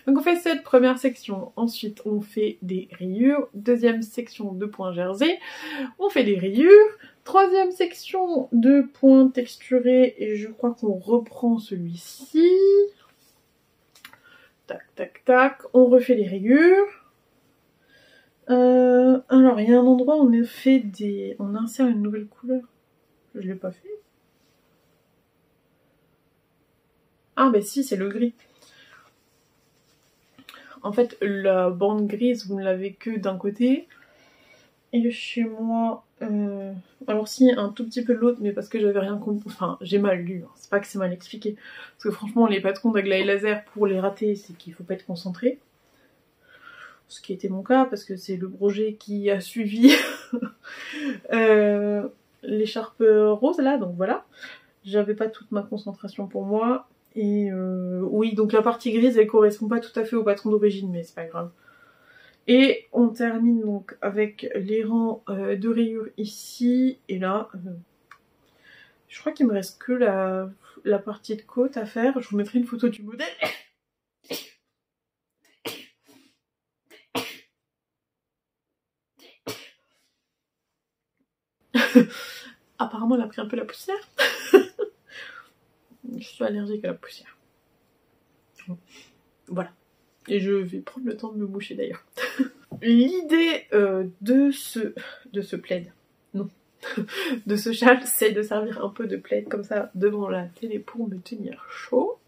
Donc on fait cette première section, ensuite on fait des rayures, deuxième section de points jersey, on fait des rayures, troisième section de points texturés, et je crois qu'on reprend celui-ci. Tac, tac, tac, on refait les rayures. Alors il y a un endroit où on insère une nouvelle couleur. Je l'ai pas fait. Ah bah si, c'est le gris. En fait, la bande grise, vous ne l'avez que d'un côté. Et chez moi... alors si, un tout petit peu de l'autre, mais parce que j'avais rien compris. Enfin, j'ai mal lu, hein. C'est pas que c'est mal expliqué. Parce que franchement, les patrons d'Aglaé Laser, pour les rater, c'est qu'il faut pas être concentré. Ce qui était mon cas, parce que c'est le projet qui a suivi l'écharpe rose, là, donc voilà. J'avais pas toute ma concentration pour moi. Et oui, donc la partie grise, elle correspond pas tout à fait au patron d'origine, mais c'est pas grave. Et on termine donc avec les rangs de rayures ici, et là, je crois qu'il me reste que la partie de côte à faire. Je vous mettrai une photo du modèle. Apparemment, elle a pris un peu la poussière. Je suis allergique à la poussière. Voilà. Et je vais prendre le temps de me moucher d'ailleurs. L'idée de ce plaid, non, de ce châle, c'est de servir un peu de plaid comme ça devant la télé pour me tenir chaud.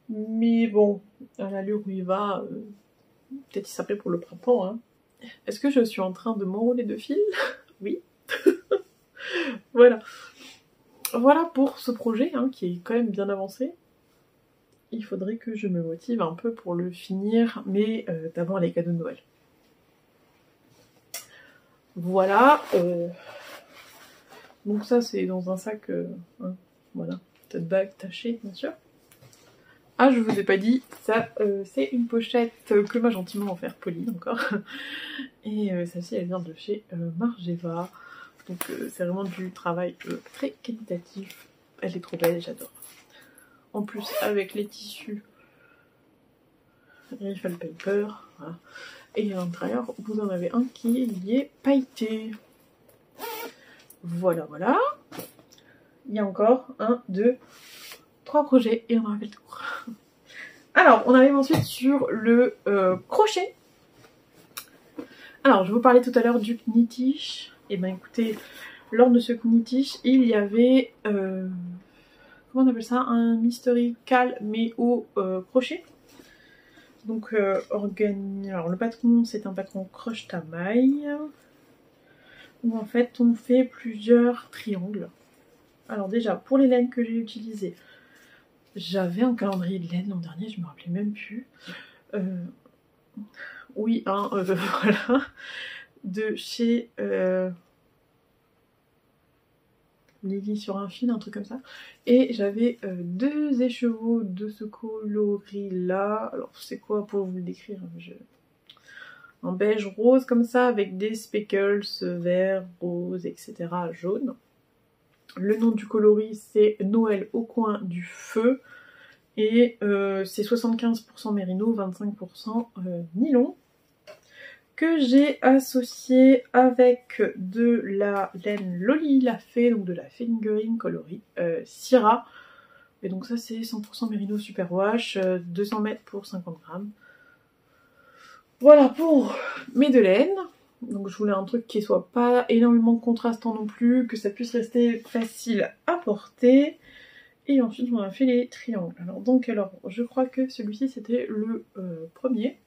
Mais bon, à l'allure où il va, peut-être il s'appelle pour le printemps. Hein. Est-ce que je suis en train de m'enrouler de fil? Oui. Voilà. Voilà pour ce projet hein, qui est quand même bien avancé. Il faudrait que je me motive un peu pour le finir, mais d'abord les cadeaux de Noël. Voilà. Donc ça c'est dans un sac, hein, voilà, tote bag taché bien sûr. Ah je vous ai pas dit, ça c'est une pochette que m'a gentiment offert Pauline encore. Et celle-ci elle vient de chez Margeva. Donc c'est vraiment du travail très qualitatif. Elle est trop belle, j'adore. En plus avec les tissus Riffle Paper. Voilà. Et à l'intérieur vous en avez un qui est pailleté. Voilà, voilà. Il y a encore 1, 2, 3 projets et on aura fait le tour. Alors, on arrive ensuite sur le crochet. Alors, je vous parlais tout à l'heure du knitish. Et ben écoutez, lors de ce knitish, il y avait, comment on appelle ça, un mystery cal mais au crochet. Donc, alors le patron, c'est un patron croche ta maille. Où en fait, on fait plusieurs triangles. Alors déjà, pour les laines que j'ai utilisées, j'avais un calendrier de laine l'an dernier, je me rappelais même plus. Oui, hein, voilà. De chez Lily sur un fil, un truc comme ça. Et j'avais 2 écheveaux de ce coloris-là. Alors, c'est quoi pour vous le décrire? Un beige rose comme ça, avec des speckles vert, rose, etc. jaune. Le nom du coloris, c'est Noël au coin du feu. Et c'est 75% mérino, 25% nylon. Que j'ai associé avec de la laine Loli la Fée, donc de la Fingering coloris Syrah. Et donc ça c'est 100% mérino superwash, 200 mètres pour 50 grammes. Voilà pour mes 2 laines. Donc je voulais un truc qui soit pas énormément contrastant non plus, que ça puisse rester facile à porter. Et ensuite on a fait les triangles. Alors dans quel ordre? Je crois que celui-ci c'était le premier.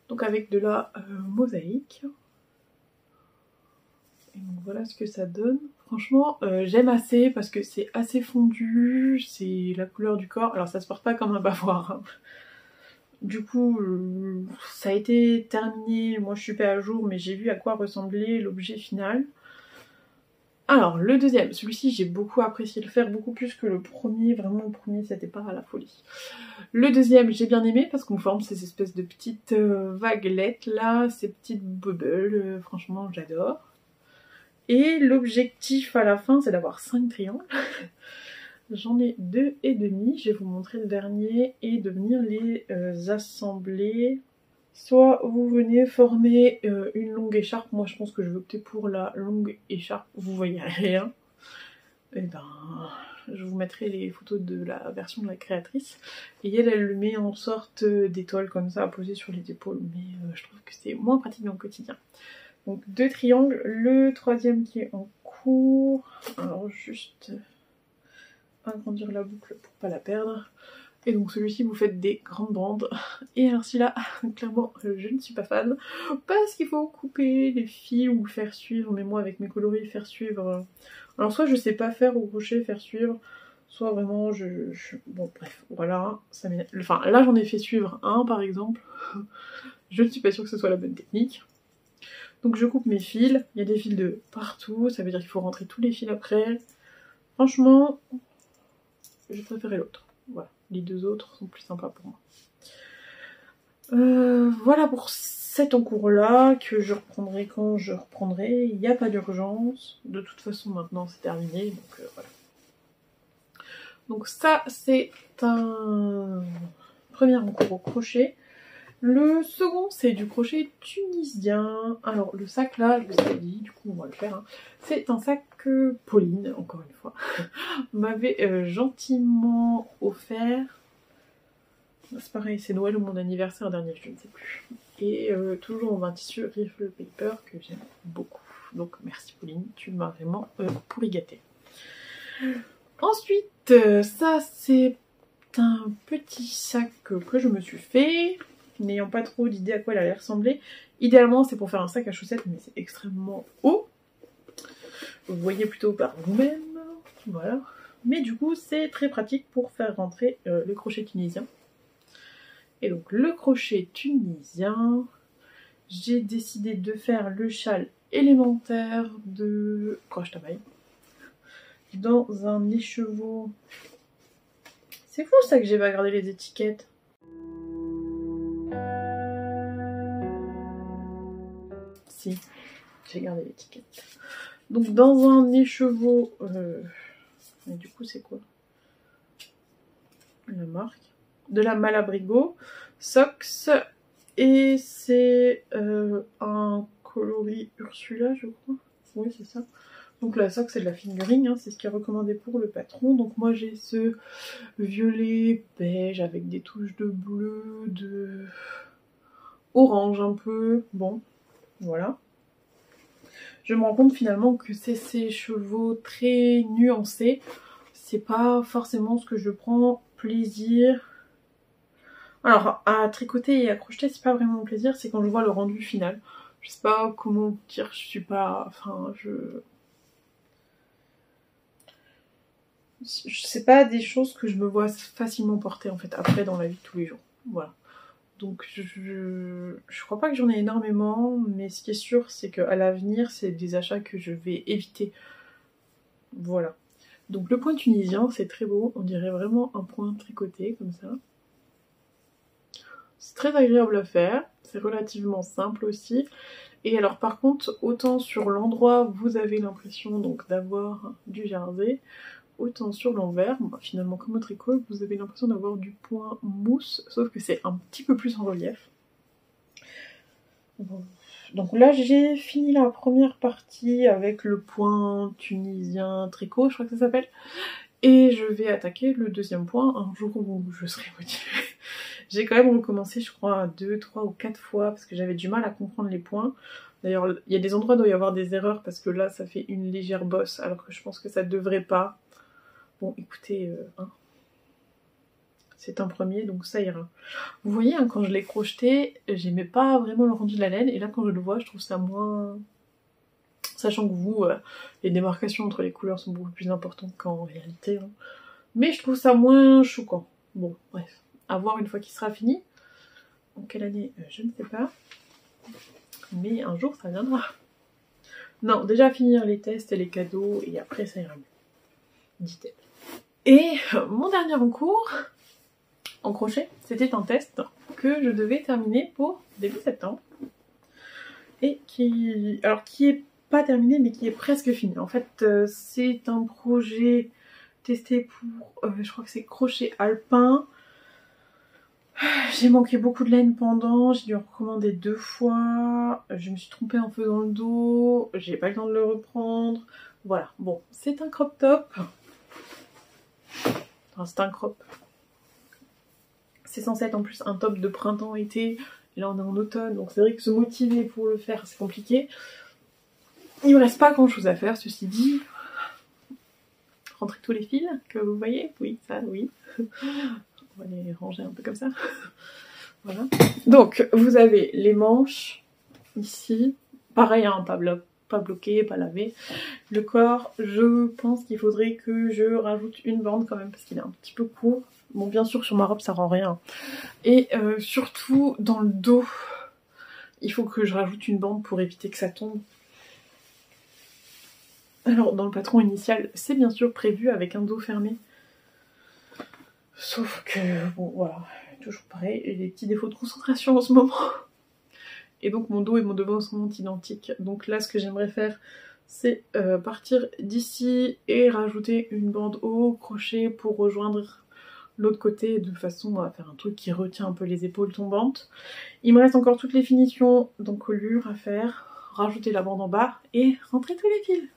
Donc avec de la mosaïque. Et donc voilà ce que ça donne. Franchement j'aime assez parce que c'est assez fondu, c'est la couleur du corps. Alors ça se porte pas comme un bavoir. Hein. Du coup, ça a été terminé, moi je suis pas à jour, mais j'ai vu à quoi ressemblait l'objet final. Alors, le deuxième, celui-ci j'ai beaucoup apprécié le faire, beaucoup plus que le premier, vraiment le premier c'était pas à la folie. Le deuxième j'ai bien aimé parce qu'on forme ces espèces de petites vaguelettes là, ces petites bubbles, franchement j'adore. Et l'objectif à la fin c'est d'avoir 5 triangles. J'en ai 2,5, je vais vous montrer le dernier et de venir les assembler. Soit vous venez former une longue écharpe, moi je pense que je vais opter pour la longue écharpe, vous voyez rien. Et ben, je vous mettrai les photos de la version de la créatrice. Et elle le met en sorte d'étoile comme ça à poser sur les épaules, mais je trouve que c'est moins pratique dans le quotidien. Donc 2 triangles, le troisième qui est en cours, alors juste agrandir la boucle pour pas la perdre. Et donc celui-ci vous faites des grandes bandes. Et alors celui-là, clairement je ne suis pas fan. Parce qu'il faut couper les fils ou faire suivre. Mais moi avec mes coloris faire suivre... Alors soit je sais pas faire au crochet faire suivre. Soit vraiment bon bref voilà. Ça enfin là j'en ai fait suivre un par exemple. Je ne suis pas sûre que ce soit la bonne technique. Donc je coupe mes fils. Il y a des fils de partout. Ça veut dire qu'il faut rentrer tous les fils après. Franchement... j'ai préféré l'autre. Voilà, les 2 autres sont plus sympas pour moi. Voilà pour cet encours là, que je reprendrai quand je reprendrai. Il n'y a pas d'urgence. De toute façon maintenant c'est terminé, donc voilà. Donc ça c'est un premier encours au crochet. Le second c'est du crochet tunisien. Alors le sac là, je vous ai dit, du coup on va le faire. Hein. C'est un sac que Pauline, encore une fois, m'avait gentiment offert. C'est pareil, c'est Noël ou mon anniversaire dernier, je ne sais plus. Et toujours dans un tissu Riffle Paper que j'aime beaucoup. Donc merci Pauline, tu m'as vraiment pourri gâté. Ensuite, ça c'est un petit sac que je me suis fait, n'ayant pas trop d'idée à quoi il allait ressembler. Idéalement c'est pour faire un sac à chaussettes, mais c'est extrêmement haut. Vous voyez plutôt par vous-même, voilà. Mais du coup c'est très pratique pour faire rentrer le crochet tunisien. Et donc le crochet tunisien, j'ai décidé de faire le châle élémentaire de Croche Tabaye dans un écheveau. C'est fou ça que j'ai pas gardé les étiquettes. Si, j'ai gardé l'étiquette. Donc dans un écheveau... Mais du coup c'est quoi la marque? De la Malabrigo Socks. Et c'est un coloris Ursula je crois. Oui c'est ça. Donc la sock c'est de la fingering, hein, c'est ce qui est recommandé pour le patron. Donc moi j'ai ce violet beige avec des touches de bleu, de orange un peu. Bon, voilà. Je me rends compte finalement que c'est ces chevaux très nuancés. C'est pas forcément ce que je prends plaisir. Alors à tricoter et à crocheter c'est pas vraiment mon plaisir, c'est quand je vois le rendu final. Je sais pas comment dire, je suis pas... Enfin c'est pas des choses que je me vois facilement porter en fait après dans la vie de tous les jours. Voilà. Donc je crois pas que j'en ai énormément, mais ce qui est sûr c'est qu'à l'avenir c'est des achats que je vais éviter. Voilà. Donc le point tunisien c'est très beau, on dirait vraiment un point tricoté comme ça. C'est très agréable à faire, c'est relativement simple aussi. Et alors par contre, autant sur l'endroit où vous avez l'impression donc d'avoir du jersey, autant sur l'envers, bah, finalement comme au tricot, vous avez l'impression d'avoir du point mousse, sauf que c'est un petit peu plus en relief. Bon. Donc là j'ai fini la première partie avec le point tunisien tricot, je crois que ça s'appelle. Et je vais attaquer le deuxième point un jour où je serai motivée. J'ai quand même recommencé je crois 2, 3 ou 4 fois parce que j'avais du mal à comprendre les points. D'ailleurs il y a des endroits où il doit y avoir des erreurs parce que là ça fait une légère bosse alors que je pense que ça devrait pas. Bon écoutez, hein, c'est un premier donc ça ira. Vous voyez hein, quand je l'ai crocheté, j'aimais pas vraiment le rendu de la laine et là quand je le vois je trouve ça moins... Sachant que vous, les démarcations entre les couleurs sont beaucoup plus importantes qu'en réalité. Hein. Mais je trouve ça moins choquant. Bon bref, à voir une fois qu'il sera fini. En quelle année, je ne sais pas. Mais un jour ça viendra. Non, déjà finir les tests et les cadeaux et après ça ira mieux. Dit-elle. Et mon dernier concours en crochet, c'était un test que je devais terminer pour début septembre. Et qui est pas terminé mais qui est presque fini. En fait c'est un projet testé pour, je crois que c'est crochet alpin. J'ai manqué beaucoup de laine pendant, j'ai dû en recommander 2 fois, je me suis trompée en faisant le dos, j'ai pas eu le temps de le reprendre. Voilà, bon, c'est un crop top. Enfin, c'est un crop. C'est censé être en plus un top de printemps-été. Là on est en automne, donc c'est vrai que se motiver pour le faire c'est compliqué. Il me reste pas grand chose à faire, ceci dit. Rentrer tous les fils que vous voyez, oui, ça, oui. On va les ranger un peu comme ça. Voilà. Donc, vous avez les manches, ici. Pareil, hein, pas bloqué, pas lavé. Le corps, je pense qu'il faudrait que je rajoute une bande quand même, parce qu'il est un petit peu court. Bon, bien sûr, sur ma robe, ça rend rien. Et surtout, dans le dos, il faut que je rajoute une bande pour éviter que ça tombe. Alors, dans le patron initial, c'est bien sûr prévu avec un dos fermé. Sauf que, bon, voilà, toujours pareil, j'ai des petits défauts de concentration en ce moment. Et donc, mon dos et mon devant sont identiques. Donc là, ce que j'aimerais faire, c'est partir d'ici et rajouter une bande au crochet pour rejoindre l'autre côté de façon à faire un truc qui retient un peu les épaules tombantes. Il me reste encore toutes les finitions d'encolure à faire, rajouter la bande en bas et rentrer tous les fils.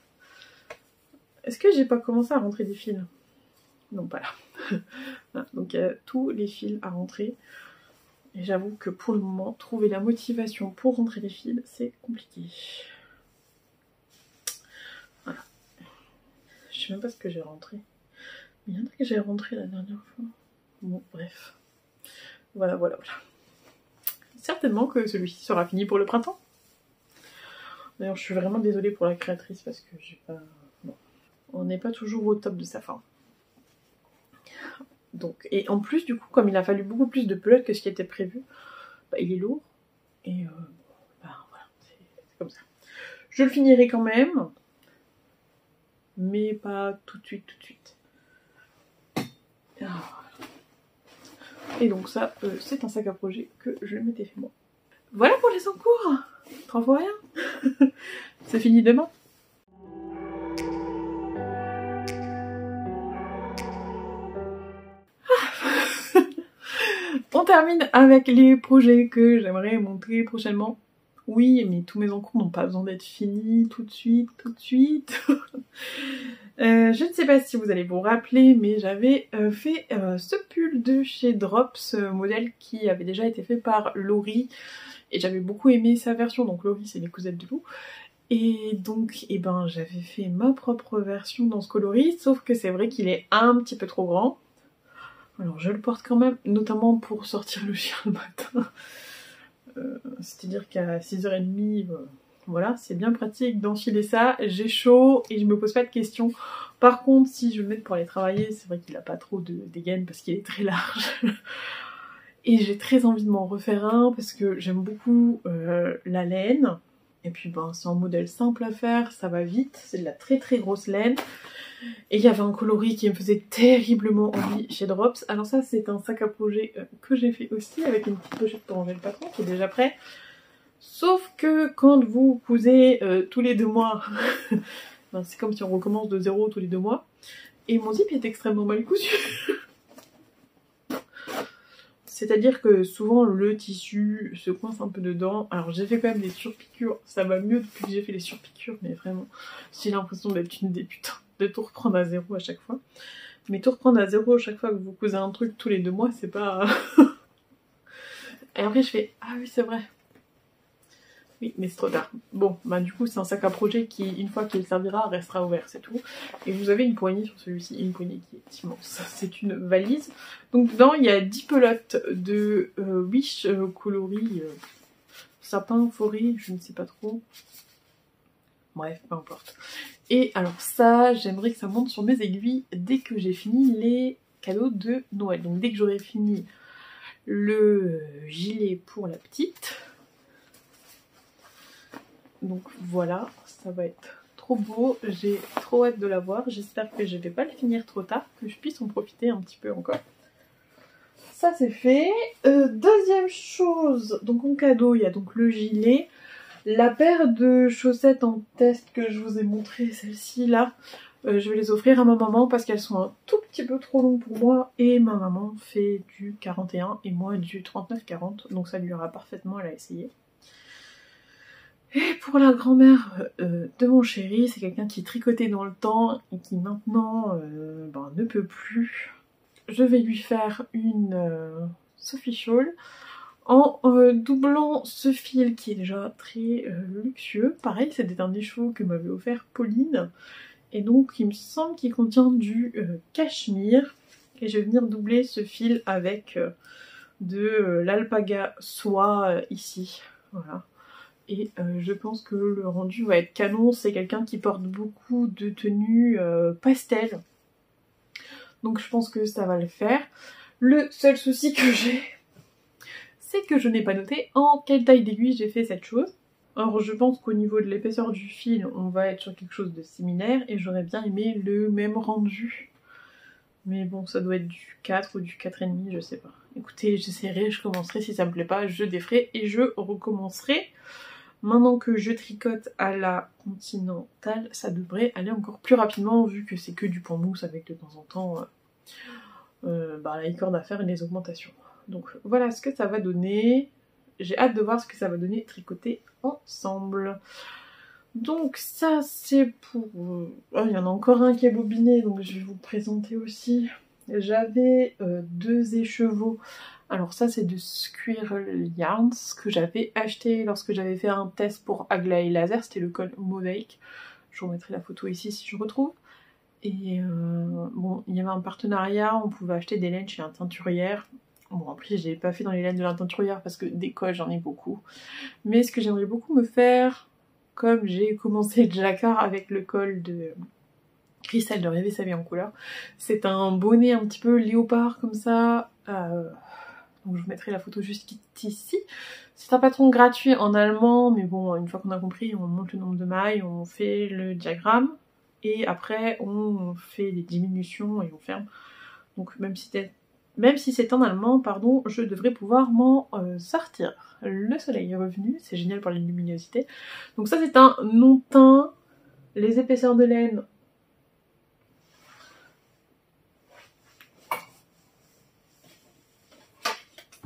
Est-ce que j'ai pas commencé à rentrer des fils? Non, pas là. Voilà, donc il y a tous les fils à rentrer. Et j'avoue que pour le moment, trouver la motivation pour rentrer les fils, c'est compliqué. sais même pas ce que j'ai rentré. Il y en a que j'ai rentré la dernière fois. Bon, bref. Voilà. Certainement que celui-ci sera fini pour le printemps. D'ailleurs, je suis vraiment désolée pour la créatrice parce que j'ai pas... Bon. On n'est pas toujours au top de sa forme. Donc, et en plus, du coup, comme il a fallu beaucoup plus de pelote que ce qui était prévu, bah, il est lourd. Et bah, voilà, c'est comme ça. Je le finirai quand même, mais pas tout de suite. Et donc ça, c'est un sac à projet que je m'étais fait moi. Voilà pour les encours. 3 fois rien. C'est fini demain. On termine avec les projets que j'aimerais montrer prochainement. Oui, mais tous mes encours n'ont pas besoin d'être finis tout de suite. Je ne sais pas si vous allez vous rappeler, mais j'avais fait ce pull de chez Drops, modèle qui avait déjà été fait par Laurie, et j'avais beaucoup aimé sa version. Donc Laurie, c'est les cousettes de loup. Et donc, j'avais fait ma propre version dans ce coloris, sauf que c'est vrai qu'il est un petit peu trop grand. Alors je le porte quand même, notamment pour sortir le chien le matin. C'est-à-dire qu'à 6h30, voilà, c'est bien pratique d'enfiler ça. J'ai chaud et je me pose pas de questions. Par contre, si je veux le mettre pour aller travailler, c'est vrai qu'il a pas trop de dégaine parce qu'il est très large. Et j'ai très envie de m'en refaire un parce que j'aime beaucoup la laine. Et puis c'est un modèle simple à faire, ça va vite, c'est de la très grosse laine. Et il y avait un coloris qui me faisait terriblement envie chez Drops. Alors ça, c'est un sac à projet que j'ai fait aussi avec une petite pochette pour ranger le patron qui est déjà prêt. Sauf que quand vous cousez tous les 2 mois, c'est comme si on recommence de 0 tous les 2 mois. Et mon zip est extrêmement mal cousu. C'est-à-dire que souvent le tissu se coince un peu dedans. Alors j'ai fait quand même des surpiqûres, ça va mieux depuis que j'ai fait les surpiqûres, mais vraiment j'ai l'impression d'être une débutante, de tout reprendre à 0 à chaque fois. Mais tout reprendre à 0 à chaque fois que vous cousez un truc tous les 2 mois, c'est pas... Et après je fais, ah oui c'est vrai. Oui, mais c'est trop tard. Bon, du coup c'est un sac à projet qui, une fois qu'il servira, restera ouvert, c'est tout. Et vous avez une poignée sur celui-ci, une poignée qui est immense. C'est une valise. Donc dedans, il y a 10 pelotes de Wish coloris sapin, forêt, je ne sais pas trop. Bref, peu importe. Et alors ça, j'aimerais que ça monte sur mes aiguilles dès que j'ai fini les cadeaux de Noël. Donc dès que j'aurai fini le gilet pour la petite... Donc voilà, ça va être trop beau, j'ai trop hâte de la voir, j'espère que je vais pas le finir trop tard, que je puisse en profiter un petit peu encore. Ça c'est fait. Deuxième chose, donc en cadeau, il y a donc le gilet, la paire de chaussettes en test que je vous ai montré, celle-ci là, je vais les offrir à ma maman parce qu'elles sont un tout petit peu trop longues pour moi et ma maman fait du 41 et moi du 39-40, donc ça lui ira parfaitement, elle a essayé. Et pour la grand-mère de mon chéri, c'est quelqu'un qui tricotait dans le temps et qui maintenant ne peut plus. Je vais lui faire une Sophie Shawl en doublant ce fil qui est déjà très luxueux. Pareil, c'est des derniers chevaux que m'avait offert Pauline. Et donc il me semble qu'il contient du cachemire. Et je vais venir doubler ce fil avec de l'alpaga soie ici. Voilà. Et je pense que le rendu va être canon. C'est quelqu'un qui porte beaucoup de tenues pastel. Donc je pense que ça va le faire. Le seul souci que j'ai, c'est que je n'ai pas noté en quelle taille d'aiguille j'ai fait cette chose. Or je pense qu'au niveau de l'épaisseur du fil, on va être sur quelque chose de similaire. Et j'aurais bien aimé le même rendu. Mais bon, ça doit être du 4 ou du 4,5, je sais pas. Écoutez, j'essaierai, je commencerai. Si ça me plaît pas, je déferai et je recommencerai. Maintenant que je tricote à la continentale, ça devrait aller encore plus rapidement vu que c'est que du pan mousse avec de temps en temps la corde à faire et les augmentations. Donc voilà ce que ça va donner. J'ai hâte de voir ce que ça va donner tricoter ensemble. Donc ça c'est pour... il y en a encore un qui est bobiné, donc je vais vous le présenter aussi. J'avais 2 écheveaux. Alors ça c'est de Squirrel Yarns que j'avais acheté lorsque j'avais fait un test pour Aglaé Laser, c'était le col Mosaic. Je vous remettrai la photo ici si je retrouve. Et bon, il y avait un partenariat, on pouvait acheter des laines chez un teinturière. Bon, après, je l'ai pas fait dans les laines de la teinturière parce que des cols, j'en ai beaucoup. Mais ce que j'aimerais beaucoup me faire, comme j'ai commencé le jacquard avec le col de Cristal de Rêver sa vie en couleur, c'est un bonnet un petit peu léopard comme ça. Donc je vous mettrai la photo juste ici. C'est un patron gratuit en allemand, mais bon, une fois qu'on a compris, on monte le nombre de mailles, on fait le diagramme, et après on fait les diminutions et on ferme. Donc même si c'est en allemand, pardon, je devrais pouvoir m'en sortir. Le soleil est revenu, c'est génial pour la luminosité. Donc ça c'est un non-teint. Les épaisseurs de laine,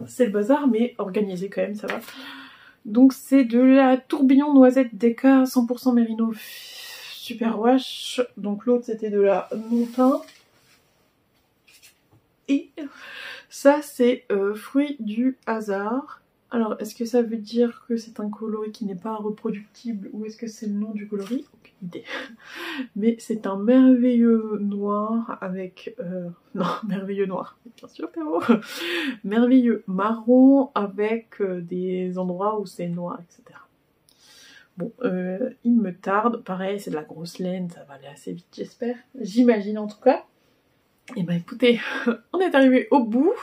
c'est le bazar, mais organisé quand même, ça va. Donc c'est de la tourbillon noisette Deka 100% Mérino super wash. Donc l'autre c'était de la non-teint. Et ça c'est fruit du hasard. Alors est-ce que ça veut dire que c'est un coloris qui n'est pas reproductible ou est-ce que c'est le nom du coloris? Aucune idée. Mais c'est un merveilleux noir avec... non, merveilleux noir, bien sûr Péro. Merveilleux marron avec des endroits où c'est noir, etc. Bon, il me tarde. Pareil, c'est de la grosse laine, ça va aller assez vite j'espère. J'imagine en tout cas. Et ben écoutez, on est arrivé au bout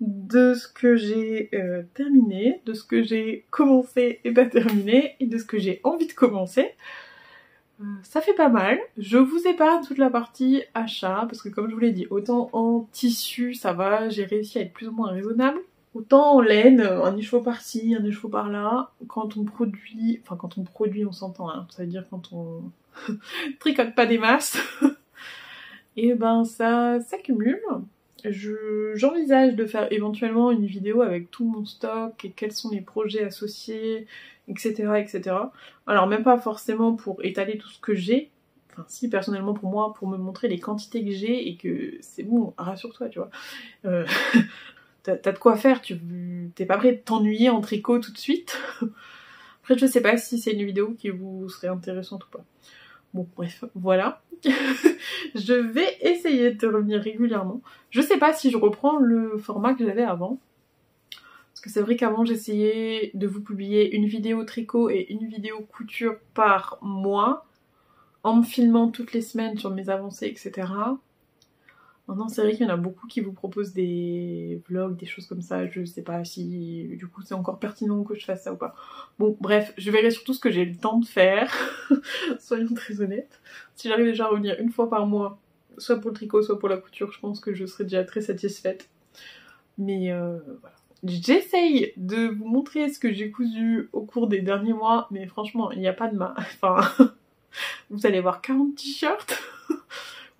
de ce que j'ai terminé, de ce que j'ai commencé et pas terminé, et de ce que j'ai envie de commencer. Ça fait pas mal. Je vous épargne toute la partie achat, parce que comme je vous l'ai dit, autant en tissu ça va, j'ai réussi à être plus ou moins raisonnable. Autant en laine, un écheveau par-ci, un écheveau par-là, quand on produit, on s'entend, hein, ça veut dire quand on tricote pas des masses, et ben ça s'accumule. J'envisage de faire éventuellement une vidéo avec tout mon stock et quels sont les projets associés, etc. etc. Alors même pas forcément pour étaler tout ce que j'ai, enfin si personnellement pour moi, pour me montrer les quantités que j'ai et que c'est bon, rassure-toi tu vois. T'as de quoi faire, t'es pas prêt de t'ennuyer en tricot tout de suite. Après je sais pas si c'est une vidéo qui vous serait intéressante ou pas. Bon bref, voilà. Je vais essayer de revenir régulièrement. Je sais pas si je reprends le format que j'avais avant. Parce que c'est vrai qu'avant j'essayais de vous publier une vidéo tricot et une vidéo couture par mois. En me filmant toutes les semaines sur mes avancées, etc. Maintenant c'est vrai qu'il y en a beaucoup qui vous proposent des vlogs, des choses comme ça. Je sais pas si du coup c'est encore pertinent que je fasse ça ou pas. Bon bref, je verrai surtout ce que j'ai le temps de faire. Soyons très honnêtes. Si j'arrive déjà à revenir une fois par mois, soit pour le tricot, soit pour la couture, je pense que je serai déjà très satisfaite. Mais voilà. J'essaye de vous montrer ce que j'ai cousu au cours des derniers mois, mais franchement, il n'y a pas de main. Enfin, vous allez voir 40 t-shirts.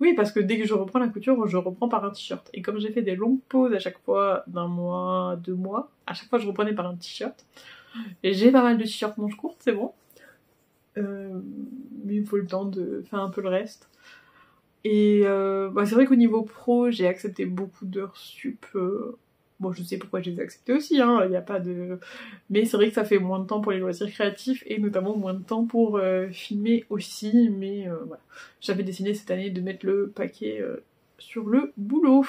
Oui, parce que dès que je reprends la couture, je reprends par un t-shirt. Et comme j'ai fait des longues pauses à chaque fois d'un mois, 2 mois, à chaque fois je reprenais par un t-shirt. Et j'ai pas mal de t-shirts manches courtes, c'est bon. Mais il me faut le temps de faire un peu le reste. Et c'est vrai qu'au niveau pro, j'ai accepté beaucoup d'heures sup. Bon, je sais pourquoi je les ai acceptées aussi, hein, il n'y a pas de... Mais c'est vrai que ça fait moins de temps pour les loisirs créatifs et notamment moins de temps pour filmer aussi. Mais voilà, j'avais décidé cette année de mettre le paquet sur le boulot.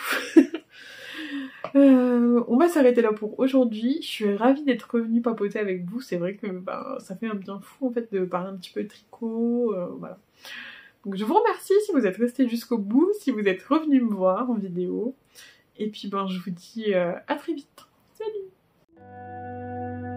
On va s'arrêter là pour aujourd'hui. Je suis ravie d'être revenue papoter avec vous. C'est vrai que ça fait un bien fou en fait de parler un petit peu de tricot. Voilà. Donc je vous remercie si vous êtes restés jusqu'au bout, si vous êtes revenus me voir en vidéo. Et puis je vous dis à très vite. Salut!